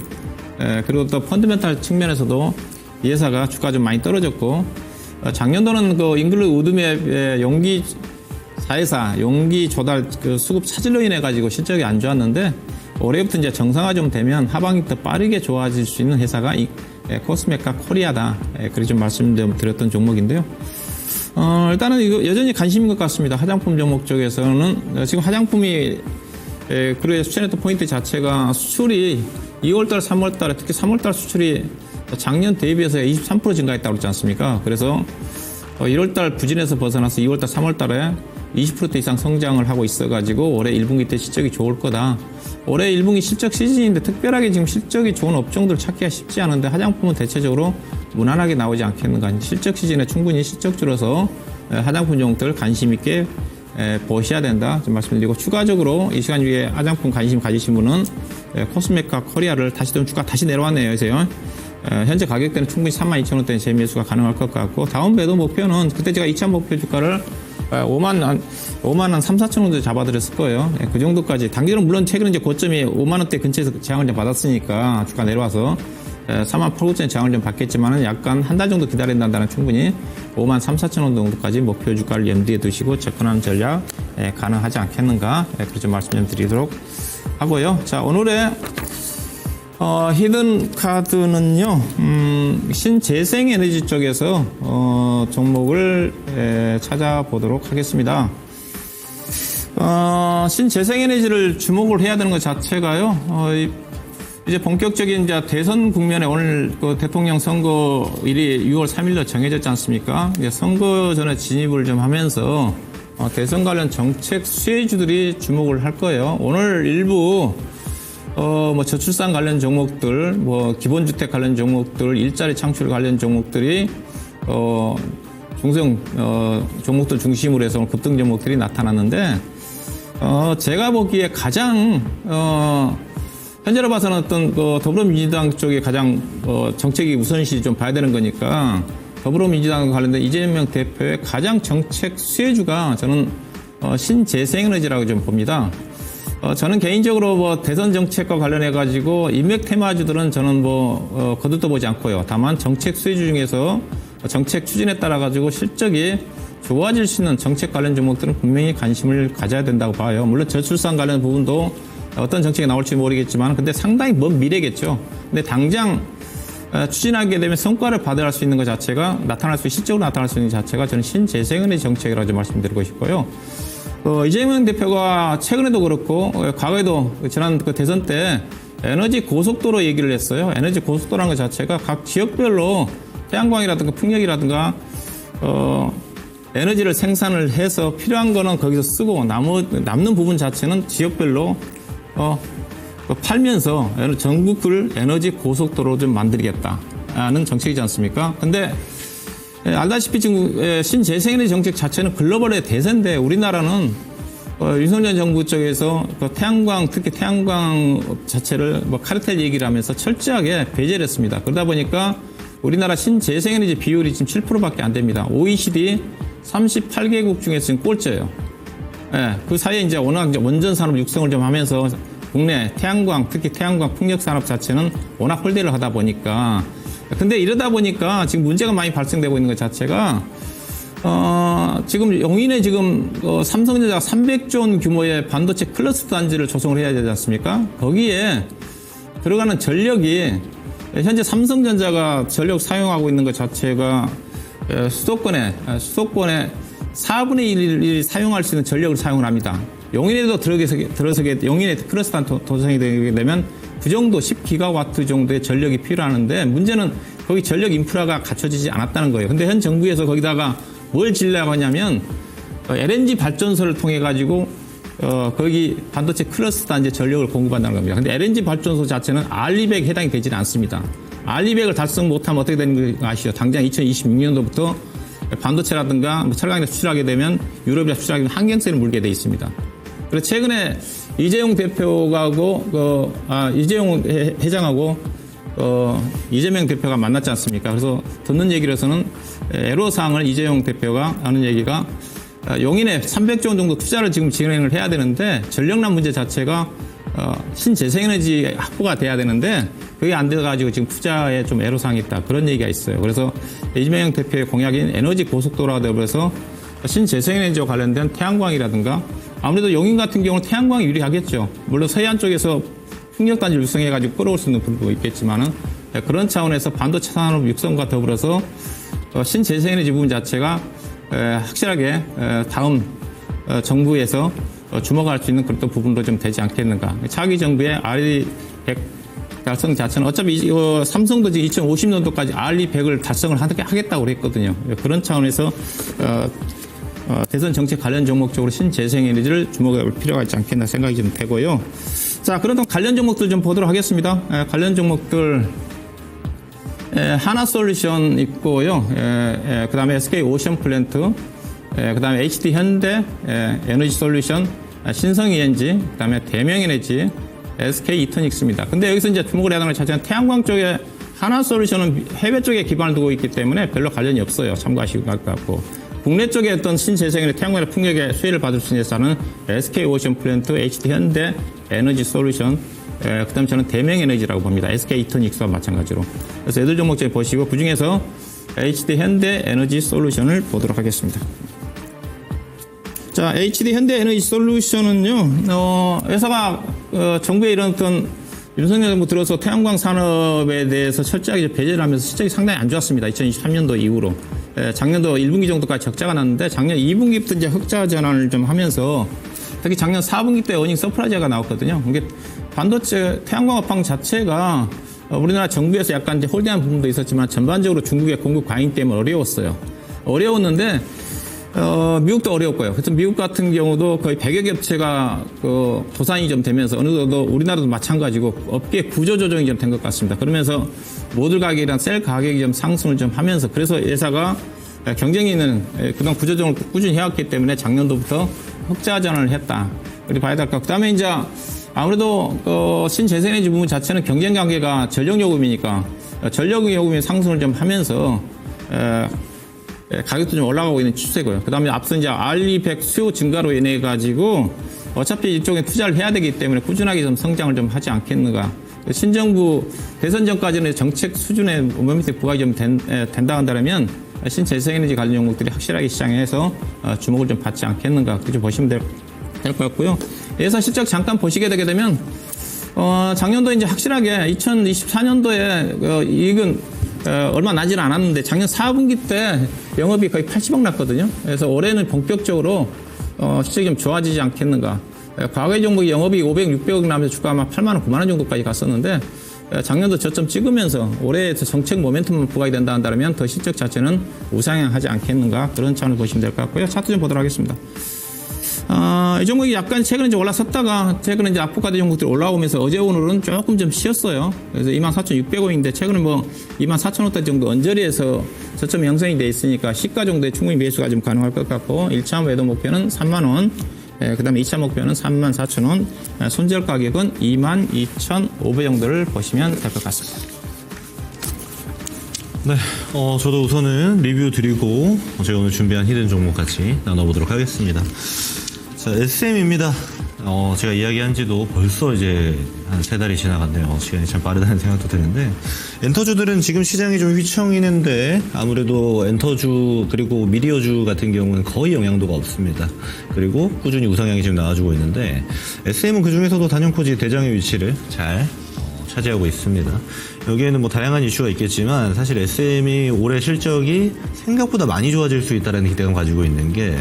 그리고 또 펀드멘탈 측면에서도 이 회사가 주가 좀 많이 떨어졌고 작년도는 그 잉글리 우드맵의 용기 자회사 용기 조달 그 수급 차질로 인해 가지고 실적이 안 좋았는데 올해부터 이제 정상화 좀 되면 하반기 더 빠르게 좋아질 수 있는 회사가 코스메카 코리아다. 그렇게 좀 말씀드렸던 종목인데요. 일단은 이거 여전히 관심인 것 같습니다. 화장품 종목 쪽에서는 지금 화장품이 그래 추천했던 포인트 자체가 수출이 2월달, 3월달에 특히 3월달 수출이 작년 대비해서 23% 증가했다고 그랬지 않습니까? 그래서 1월달 부진에서 벗어나서 2월달, 3월달에 20% 이상 성장을 하고 있어가지고 올해 1분기 때 실적이 좋을 거다. 올해 1분기 실적 시즌인데 특별하게 지금 실적이 좋은 업종들 찾기가 쉽지 않은데 화장품은 대체적으로 무난하게 나오지 않겠는가. 실적 시즌에 충분히 실적주로서 화장품 종목들 관심 있게 보셔야 된다. 좀 말씀드리고 추가적으로 이 시간 중에 화장품 관심 가지신 분은 코스메카 코리아를 다시 좀 주가 다시 내려왔네요. 그래서 현재 가격대는 충분히 32,000원대 재매수가 가능할 것 같고 다음 배도 목표는 그때 제가 2차 목표 주가를 5만 한 3, 4천 원도 잡아드렸을 거예요. 그 정도까지. 단기로는 물론 최근에 이제 고점이 5만 원대 근처에서 저항을 좀 받았으니까 주가 내려와서 4만 8,000원 저항을 좀 받겠지만은 약간 한 달 정도 기다린다는 충분히 5만 3, 4천 원 정도까지 목표 주가를 염두에 두시고 접근하는 전략 가능하지 않겠는가. 그렇게 말씀 좀 드리도록 하고요. 자, 오늘의 히든 카드는요, 신재생에너지 쪽에서, 종목을, 찾아보도록 하겠습니다. 신재생에너지를 주목을 해야 되는 것 자체가요, 이제 본격적인 이제 대선 국면에 오늘 그 대통령 선거일이 6월 3일로 정해졌지 않습니까? 이제 선거 전에 진입을 좀 하면서, 대선 관련 정책 수혜주들이 주목을 할 거예요. 오늘 일부, 저출산 관련 종목들, 기본주택 관련 종목들, 일자리 창출 관련 종목들이, 중성, 종목들 중심으로 해서 급등 종목들이 나타났는데, 제가 보기에 가장, 현재로 봐서는 어떤, 더불어민주당 쪽에 가장, 정책이 우선시 좀 봐야 되는 거니까, 더불어민주당 관련된 이재명 대표의 가장 정책 수혜주가 저는, 신재생에너지라고 좀 봅니다. 저는 개인적으로 뭐 대선 정책과 관련해 가지고 인맥 테마주들은 저는 거들떠 보지 않고요. 다만 정책 수혜주 중에서 정책 추진에 따라 가지고 실적이 좋아질 수 있는 정책 관련 종목들은 분명히 관심을 가져야 된다고 봐요. 물론 저출산 관련 부분도 어떤 정책이 나올지 모르겠지만, 근데 상당히 먼 미래겠죠. 근데 당장 추진하게 되면 성과를 받아갈 수 있는 것 자체가 실적으로 나타날 수 있는 자체가 저는 신재생에너지 정책이라고 좀 말씀드리고 싶고요. 이재명 대표가 최근에도 그렇고 과거에도 지난 대선 때 에너지 고속도로 얘기를 했어요. 에너지 고속도로라는 것 자체가 각 지역별로 태양광이라든가 풍력이라든가 에너지를 생산을 해서 필요한 거는 거기서 쓰고 남는 부분 자체는 지역별로 팔면서 전국을 에너지 고속도로 좀 만들겠다는 정책이지 않습니까? 근데 알다시피 지금 신재생에너지 정책 자체는 글로벌의 대세인데 우리나라는 윤석열 정부 쪽에서 태양광, 특히 태양광 자체를 카르텔 얘기를 하면서 철저하게 배제를 했습니다. 그러다 보니까 우리나라 신재생에너지 비율이 지금 7%밖에 안 됩니다. OECD 38개국 중에서 지금 꼴찌예요. 예, 그 사이에 이제 워낙 이제 원전 산업 육성을 좀 하면서 국내 태양광, 특히 태양광 풍력 산업 자체는 워낙 홀대를 하다 보니까, 근데 이러다 보니까 지금 문제가 많이 발생되고 있는 것 자체가 지금 용인에 지금 삼성전자가 300조 원 규모의 반도체 클러스터 단지를 조성을 해야 되지 않습니까? 거기에 들어가는 전력이 현재 삼성전자가 전력 사용하고 있는 것 자체가 수도권에 4분의 1을 사용할 수 있는 전력을 사용을 합니다. 용인에도 들어서게 용인에 클러스터 도성이 되게 되면 그 정도 10기가와트 정도의 전력이 필요하는데 문제는 거기 전력 인프라가 갖춰지지 않았다는 거예요. 근데 현 정부에서 거기다가 뭘 지으려고 하냐면 LNG 발전소를 통해 가지고 거기 반도체 클러스터 단지에 전력을 공급한다는 겁니다. 근데 LNG 발전소 자체는 R200에 해당이 되지는 않습니다. R200을 달성 못하면 어떻게 되는 거 아시죠? 당장 2026년도부터 반도체라든가 철강에 수출하게 되면 유럽에 수출하게 되면 환경세를 물게 돼 있습니다. 그래서 최근에 이재용 대표하고 이재용 회장하고 이재명 대표가 만났지 않습니까? 그래서 듣는 얘기로서는 애로사항을 이재용 대표가 하는 얘기가 용인에 300조 원 정도 투자를 지금 진행을 해야 되는데 전력난 문제 자체가 신재생에너지 확보가 돼야 되는데 그게 안 돼가지고 지금 투자에 좀 애로사항이 있다. 그런 얘기가 있어요. 그래서 이재명 대표의 공약인 에너지 고속도로가 되어서 신재생에너지와 관련된 태양광이라든가 아무래도 용인 같은 경우는 태양광이 유리하겠죠. 물론 서해안 쪽에서 풍력단지 육성해가지고 끌어올 수 있는 부분도 있겠지만은 그런 차원에서 반도체 산업 육성과 더불어서 신재생에너지 부분 자체가 확실하게 다음 정부에서 주목할 수 있는 그런 부분도 좀 되지 않겠는가. 차기 정부의 RE100 달성 자체는 어차피 삼성도 지금 2050년도까지 RE100을 달성을 하겠다고 그랬거든요. 그런 차원에서 대선 정책 관련 종목 쪽으로 신재생에너지를 주목할 필요가 있지 않겠나 생각이 좀 되고요. 자, 그럼 관련 종목들 좀 보도록 하겠습니다. 관련 종목들 하나솔루션 있고요. 그 다음에 SK 오션 플랜트, 그 다음에 HD 현대 에너지 솔루션, 신성ENG, 그 다음에 대명에너지, SK 이터닉스입니다. 근데 여기서 이제 주목을 해야 하는 것 자체는 태양광 쪽에 하나솔루션은 해외 쪽에 기반을 두고 있기 때문에 별로 관련이 없어요. 참고하시고 할 것 같고. 국내 쪽에 어떤 신재생에너지 태양광이나 풍력의 수혜를 받을 수 있는 회사는 SK 오션 플랜트, HD 현대 에너지 솔루션, 그 다음에 저는 대명에너지라고 봅니다. SK 이터닉스와 마찬가지로. 그래서 애들 종목들 보시고 그 중에서 HD 현대 에너지 솔루션을 보도록 하겠습니다. 자, HD 현대 에너지 솔루션은요, 회사가 정부의 이런 어떤 윤석열 정부 들어서 태양광 산업에 대해서 철저하게 배제를 하면서 실적이 상당히 안 좋았습니다. 2023년도 이후로. 작년도 1분기 정도까지 적자가 났는데 작년 2분기부터 이제 흑자 전환을 좀 하면서 특히 작년 4분기 때 어닝 서프라이즈가 나왔거든요. 이게 반도체 태양광 업황 자체가 우리나라 정부에서 약간 이제 홀대한 부분도 있었지만 전반적으로 중국의 공급 과잉 때문에 어려웠어요. 어려웠는데 미국도 어려웠고요. 그래서 미국 같은 경우도 거의 100여 개 업체가 도산이 좀 되면서 어느 정도 우리나라도 마찬가지고 업계 구조 조정이 좀 된 것 같습니다. 그러면서 모듈 가격이랑 셀 가격이 좀 상승을 좀 하면서 그래서 회사가 경쟁이 있는 그동안 구조 조정을 꾸준히 해왔기 때문에 작년도부터 흑자 전환을 했다. 그렇게 봐야 될 것 같고 그다음에 이제 아무래도 신재생에너지 부분 자체는 경쟁 관계가 전력 요금이니까 전력 요금이 상승을 좀 하면서 가격도 좀 올라가고 있는 추세고요. 그 다음에 앞서 이제 RE100 수요 증가로 인해 가지고 어차피 이쪽에 투자를 해야 되기 때문에 꾸준하게 좀 성장을 좀 하지 않겠는가. 신정부 대선 전까지는 정책 수준의 모멘텀이 부각이 좀 된다 한다면 신재생에너지 관련 종목들이 확실하게 시장에서 주목을 좀 받지 않겠는가. 그렇게 보시면 될 것 같고요. 예산 실적 잠깐 보시게 되게 되면 작년도 이제 확실하게 2024년도에 이익은 얼마 나지는 않았는데 작년 4분기 때 영업이 거의 80억 났거든요. 그래서 올해는 본격적으로 실적이 좀 좋아지지 않겠는가. 과거의 종목이 영업이 500, 600억 나면서 주가가 막 8만 원, 9만 원 정도까지 갔었는데 작년도 저점 찍으면서 올해 정책 모멘텀만 부각이 된다 한다면 더 실적 자체는 우상향하지 않겠는가 그런 차원을 보시면 될 것 같고요. 차트 좀 보도록 하겠습니다. 이 종목이 약간 최근에 이제 올라섰다가 최근에 이제 악보가드 종목들이 올라오면서 어제 오늘은 조금 좀 쉬었어요. 그래서 24,600원인데 최근에 뭐 24,000원대 정도 언저리에서 저점 형성이 돼 있으니까 시가 정도에 충분히 매수가 좀 가능할 것 같고 1차 매도 목표는 3만원, 그 다음에 2차 목표는 34,000원, 손절 가격은 22,500 정도를 보시면 될 것 같습니다. 네, 저도 우선은 리뷰 드리고 제가 오늘 준비한 히든 종목 같이 나눠보도록 하겠습니다. 자, SM입니다. 제가 이야기한 지도 벌써 이제 한 3달이 지나갔네요. 시간이 참 빠르다는 생각도 드는데, 엔터주들은 지금 시장이 좀 휘청이는데, 아무래도 엔터주, 그리고 미디어주 같은 경우는 거의 영향도가 없습니다. 그리고 꾸준히 우상향이 지금 나와주고 있는데, SM은 그 중에서도 단연코지 대장의 위치를 잘 차지하고 있습니다. 여기에는 뭐 다양한 이슈가 있겠지만 사실 SM이 올해 실적이 생각보다 많이 좋아질 수 있다는 기대감 가지고 있는 게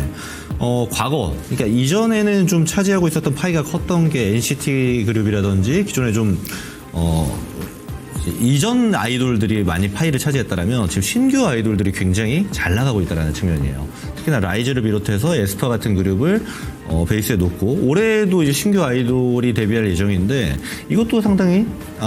과거, 그러니까 이전에는 좀 차지하고 있었던 파이가 컸던 게 NCT 그룹이라든지 기존에 좀 이전 아이돌들이 많이 파이를 차지했다라면 지금 신규 아이돌들이 굉장히 잘 나가고 있다는 측면이에요. 특히나 라이즈를 비롯해서 에스파 같은 그룹을 베이스에 놓고 올해도 이제 신규 아이돌이 데뷔할 예정인데 이것도 상당히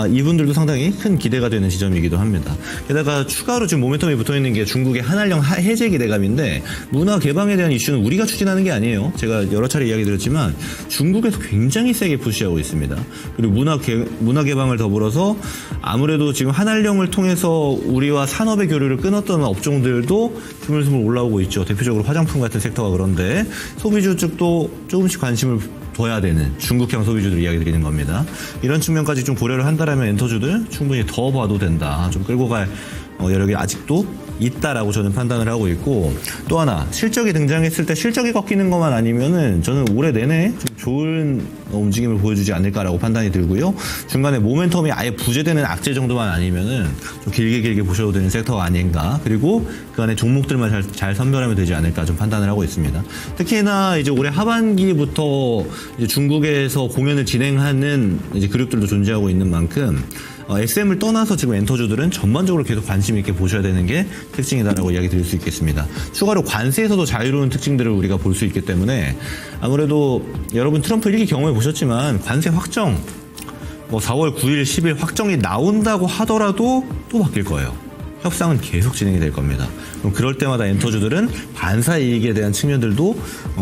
이분들도 상당히 큰 기대가 되는 지점이기도 합니다. 게다가 추가로 지금 모멘텀이 붙어있는 게 중국의 한한령 해제 기대감인데 문화 개방에 대한 이슈는 우리가 추진하는 게 아니에요. 제가 여러 차례 이야기 드렸지만 중국에서 굉장히 세게 푸시하고 있습니다. 그리고 문화 개방을 더불어서 아무래도 지금 한한령을 통해서 우리와 산업의 교류를 끊었던 업종들도 스물스물 올라오고 있죠. 대표적으로 화장품 같은 섹터가 그런데 소비주 쪽도 조금씩 관심을 둬야 되는 중국형 소비주들 이야기 드리는 겁니다. 이런 측면까지 좀 고려를 한다라면 엔터주들 충분히 더 봐도 된다. 좀 끌고 갈 여력이 아직도 있다라고 저는 판단을 하고 있고, 또 하나 실적이 등장했을 때 실적이 꺾이는 것만 아니면은 저는 올해 내내 좀 좋은 움직임을 보여주지 않을까라고 판단이 들고요. 중간에 모멘텀이 아예 부재되는 악재 정도만 아니면은 좀 길게 보셔도 되는 섹터가 아닌가. 그리고 그 안에 종목들만 잘 선별하면 되지 않을까 좀 판단을 하고 있습니다. 특히나 이제 올해 하반기부터 이제 중국에서 공연을 진행하는 이제 그룹들도 존재하고 있는 만큼 SM을 떠나서 지금 엔터주들은 전반적으로 계속 관심 있게 보셔야 되는 게 특징이다라고 이야기 드릴 수 있겠습니다. 추가로 관세에서도 자유로운 특징들을 우리가 볼 수 있기 때문에 아무래도 여러분 트럼프 1기 경험해 보셨지만 관세 확정 4월 9일, 10일 확정이 나온다고 하더라도 또 바뀔 거예요. 협상은 계속 진행이 될 겁니다. 그럼 그럴 때마다 엔터주들은 반사 이익에 대한 측면들도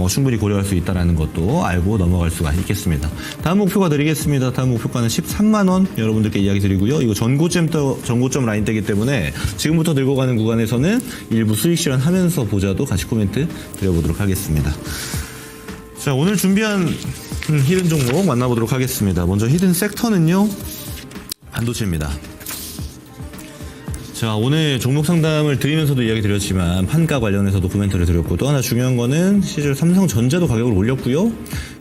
충분히 고려할 수 있다는 것도 알고 넘어갈 수가 있겠습니다. 다음 목표가 드리겠습니다. 다음 목표가는 13만 원 여러분들께 이야기 드리고요. 이거 전고점 라인대이기 때문에 지금부터 들고 가는 구간에서는 일부 수익 실현하면서 보자도 같이 코멘트 드려보도록 하겠습니다. 자, 오늘 준비한 히든 종목 만나보도록 하겠습니다. 먼저 히든 섹터는요, 반도체입니다. 자, 오늘 종목 상담을 드리면서도 이야기 드렸지만 판가 관련해서도 코멘트를 드렸고, 또 하나 중요한 거는 실제로 삼성전자도 가격을 올렸고요.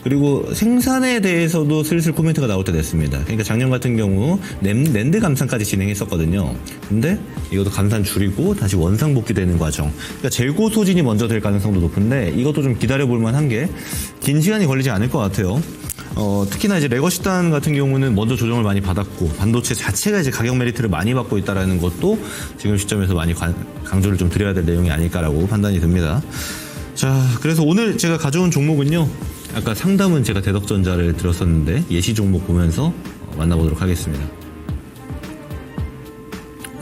그리고 생산에 대해서도 슬슬 코멘트가 나올 때 됐습니다. 그러니까 작년 같은 경우 낸드 감산까지 진행했었거든요. 근데 이것도 감산 줄이고 다시 원상 복귀되는 과정. 그러니까 재고 소진이 먼저 될 가능성도 높은데 이것도 좀 기다려 볼 만한 게 긴 시간이 걸리지 않을 것 같아요. 특히나 이제 레거시단 같은 경우는 먼저 조정을 많이 받았고 반도체 자체가 이제 가격 메리트를 많이 받고 있다라는 것도 지금 시점에서 많이 강조를 좀 드려야 될 내용이 아닐까라고 판단이 듭니다. 자, 그래서 오늘 제가 가져온 종목은요, 아까 상담은 제가 대덕전자를 들었었는데 예시 종목 보면서 만나보도록 하겠습니다.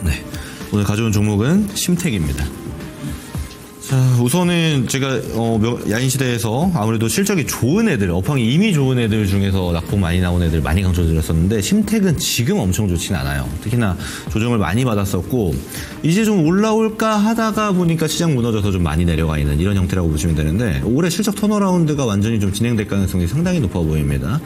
네, 오늘 가져온 종목은 심택입니다. 자, 우선은 제가 야인시대에서 아무래도 실적이 좋은 애들, 업황이 이미 좋은 애들 중에서 낙폭 많이 나온 애들 많이 강조드렸었는데 심택은 지금 엄청 좋진 않아요. 특히나 조정을 많이 받았었고 이제 좀 올라올까 하다가 보니까 시장 무너져서 좀 많이 내려가 있는 이런 형태라고 보시면 되는데 올해 실적 턴어라운드가 완전히 좀 진행될 가능성이 상당히 높아 보입니다.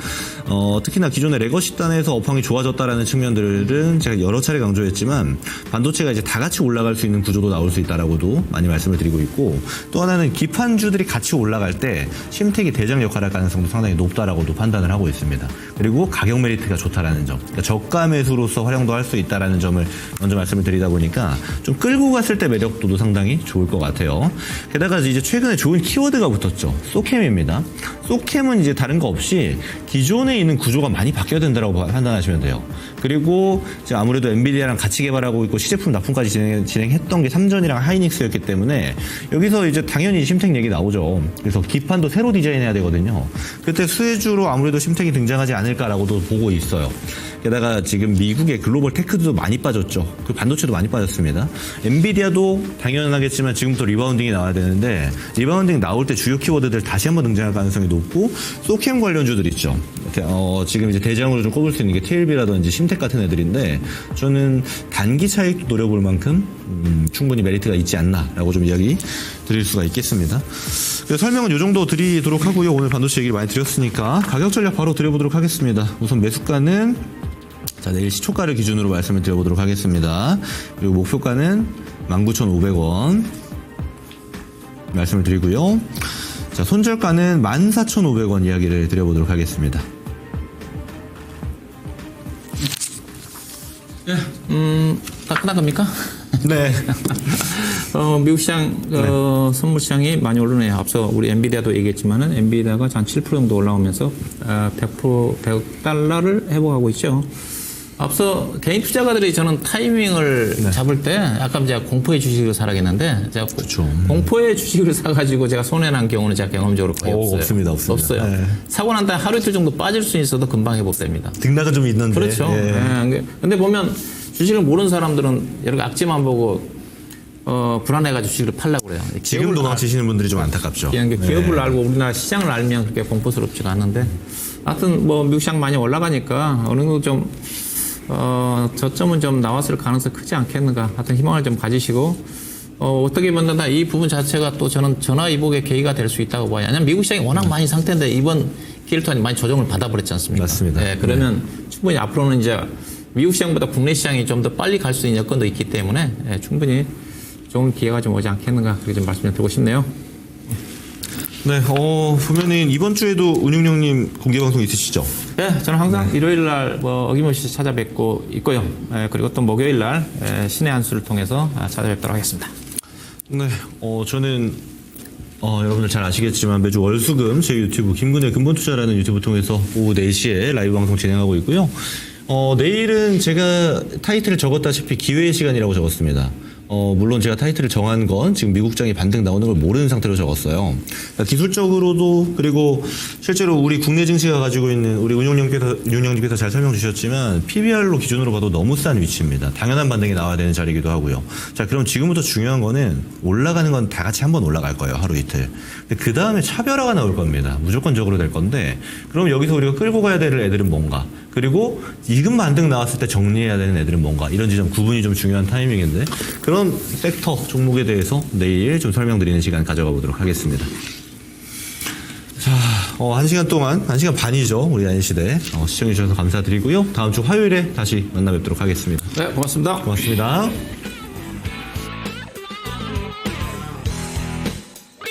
특히나 기존의 레거시 단에서 업황이 좋아졌다라는 측면들은 제가 여러 차례 강조했지만 반도체가 이제 다 같이 올라갈 수 있는 구조도 나올 수 있다라고도 많이 말씀을 드리고 있고 또 하나는 기판주들이 같이 올라갈 때 심택이 대장 역할을 할 가능성도 상당히 높다라고도 판단을 하고 있습니다. 그리고 가격 메리트가 좋다라는 점, 그러니까 저가 매수로서 활용도 할 수 있다라는 점을 먼저 말씀을 드리다 보니까 좀 끌고 갔을 때 매력도도 상당히 좋을 것 같아요. 게다가 이제 최근에 좋은 키워드가 붙었죠. 소캠입니다. 소캠은 이제 다른 거 없이 기존에 있는 구조가 많이 바뀌어야 된다고 판단하시면 돼요. 그리고 이제 아무래도 엔비디아랑 같이 개발하고 있고 시제품 납품까지 진행했던 게 삼전이랑 하이닉스였기 때문에 여기서 이제 당연히 심택 얘기 나오죠. 그래서 기판도 새로 디자인해야 되거든요. 그때 수혜주로 아무래도 심택이 등장하지 않을까라고도 보고 있어요. 게다가 지금 미국의 글로벌 테크도 많이 빠졌죠. 그 반도체도 많이 빠졌습니다. 엔비디아도 당연하겠지만 지금부터 리바운딩이 나와야 되는데 리바운딩 나올 때 주요 키워드들 다시 한번 등장할 가능성이 높고 소캠 관련주들 있죠. 지금 이제 대장으로 좀 꼽을 수 있는 게 TLB라든지 심택 같은 애들인데 저는 단기 차익도 노려볼 만큼 충분히 메리트가 있지 않나라고 좀 이야기 드릴 수가 있겠습니다. 그래서 설명은 이 정도 드리도록 하고요. 오늘 반도체 얘기를 많이 드렸으니까 가격 전략 바로 드려보도록 하겠습니다. 우선 매수가는 자, 내일 시초가를 기준으로 말씀을 드려보도록 하겠습니다. 그리고 목표가는 19,500원 말씀을 드리고요. 자, 손절가는 14,500원 이야기를 드려보도록 하겠습니다. 다 끝난 겁니까? 네. 미국 시장, 선물 시장이 많이 오르네요. 앞서 우리 엔비디아도 얘기했지만은 엔비디아가 한 7% 정도 올라오면서, 100달러를 회복하고 있죠. 앞서 개인 투자가들이 저는 타이밍을 잡을 때 약간 이제 공포의 주식을 사라겠는데 제가 그렇죠. 공포의 주식을 사가지고 제가 손해난 경우는 제가 경험적으로 거의 없어요. 없습니다. 없어요. 네. 사고 난 다음에 하루 이틀 정도 빠질 수 있어도 금방 회복됩니다. 등락은 좀 있는데. 그렇죠. 예. 네. 근데 보면 주식을 모르는 사람들은 여러 악재만 보고 불안해가지고 주식을 팔려고 그래요. 지금 도망치시는 분들이 좀 안타깝죠. 기업을 알고 우리나라 시장을 알면 그렇게 공포스럽지가 않은데 하여튼 뭐 미국 시장 많이 올라가니까 어느 정도 좀 저점은 좀 나왔을 가능성이 크지 않겠는가. 하여튼 희망을 좀 가지시고, 어떻게 보면 이 부분 자체가 또 저는 전화위복의 계기가 될 수 있다고 봐요. 왜냐면 미국 시장이 워낙 많이 상태인데 이번 기회를 통해 많이 조정을 받아버렸지 않습니까? 맞습니다. 네, 그러면 충분히 앞으로는 이제 미국 시장보다 국내 시장이 좀 더 빨리 갈 수 있는 여건도 있기 때문에 충분히 좋은 기회가 좀 오지 않겠는가. 그렇게 좀 말씀을 드리고 싶네요. 네, 보면은 이번 주에도 은용령님 공개 방송 있으시죠? 네, 저는 항상 일요일 날 어김없이 찾아뵙고 있고요. 그리고 또 목요일 날 신의 한수를 통해서 찾아뵙도록 하겠습니다. 네, 저는 여러분들 잘 아시겠지만 매주 월수금 제 유튜브 김근의 근본투자라는 유튜브 통해서 오후 4시에 라이브 방송 진행하고 있고요. 내일은 제가 타이틀을 적었다시피 기회의 시간이라고 적었습니다. 물론 제가 타이틀을 정한 건 지금 미국장이 반등 나오는 걸 모르는 상태로 적었어요. 그러니까 기술적으로도 그리고 실제로 우리 국내 증시가 가지고 있는 우리 운용님께서 잘 설명 주셨지만 PBR로 기준으로 봐도 너무 싼 위치입니다. 당연한 반등이 나와야 되는 자리이기도 하고요. 자, 그럼 지금부터 중요한 거는 올라가는 건 다 같이 한번 올라갈 거예요. 하루 이틀. 근데 그 다음에 차별화가 나올 겁니다. 무조건적으로 될 건데 그럼 여기서 우리가 끌고 가야 될 애들은 뭔가 그리고 지금 반등 나왔을 때 정리해야 되는 애들은 뭔가 이런 지점 구분이 좀 중요한 타이밍인데 그런 섹터 종목에 대해서 내일 좀 설명드리는 시간 가져가 보도록 하겠습니다. 자, 1시간 동안 1시간 반이죠. 우리 야인시대 시청해 주셔서 감사드리고요. 다음 주 화요일에 다시 만나 뵙도록 하겠습니다. 네, 고맙습니다. 고맙습니다.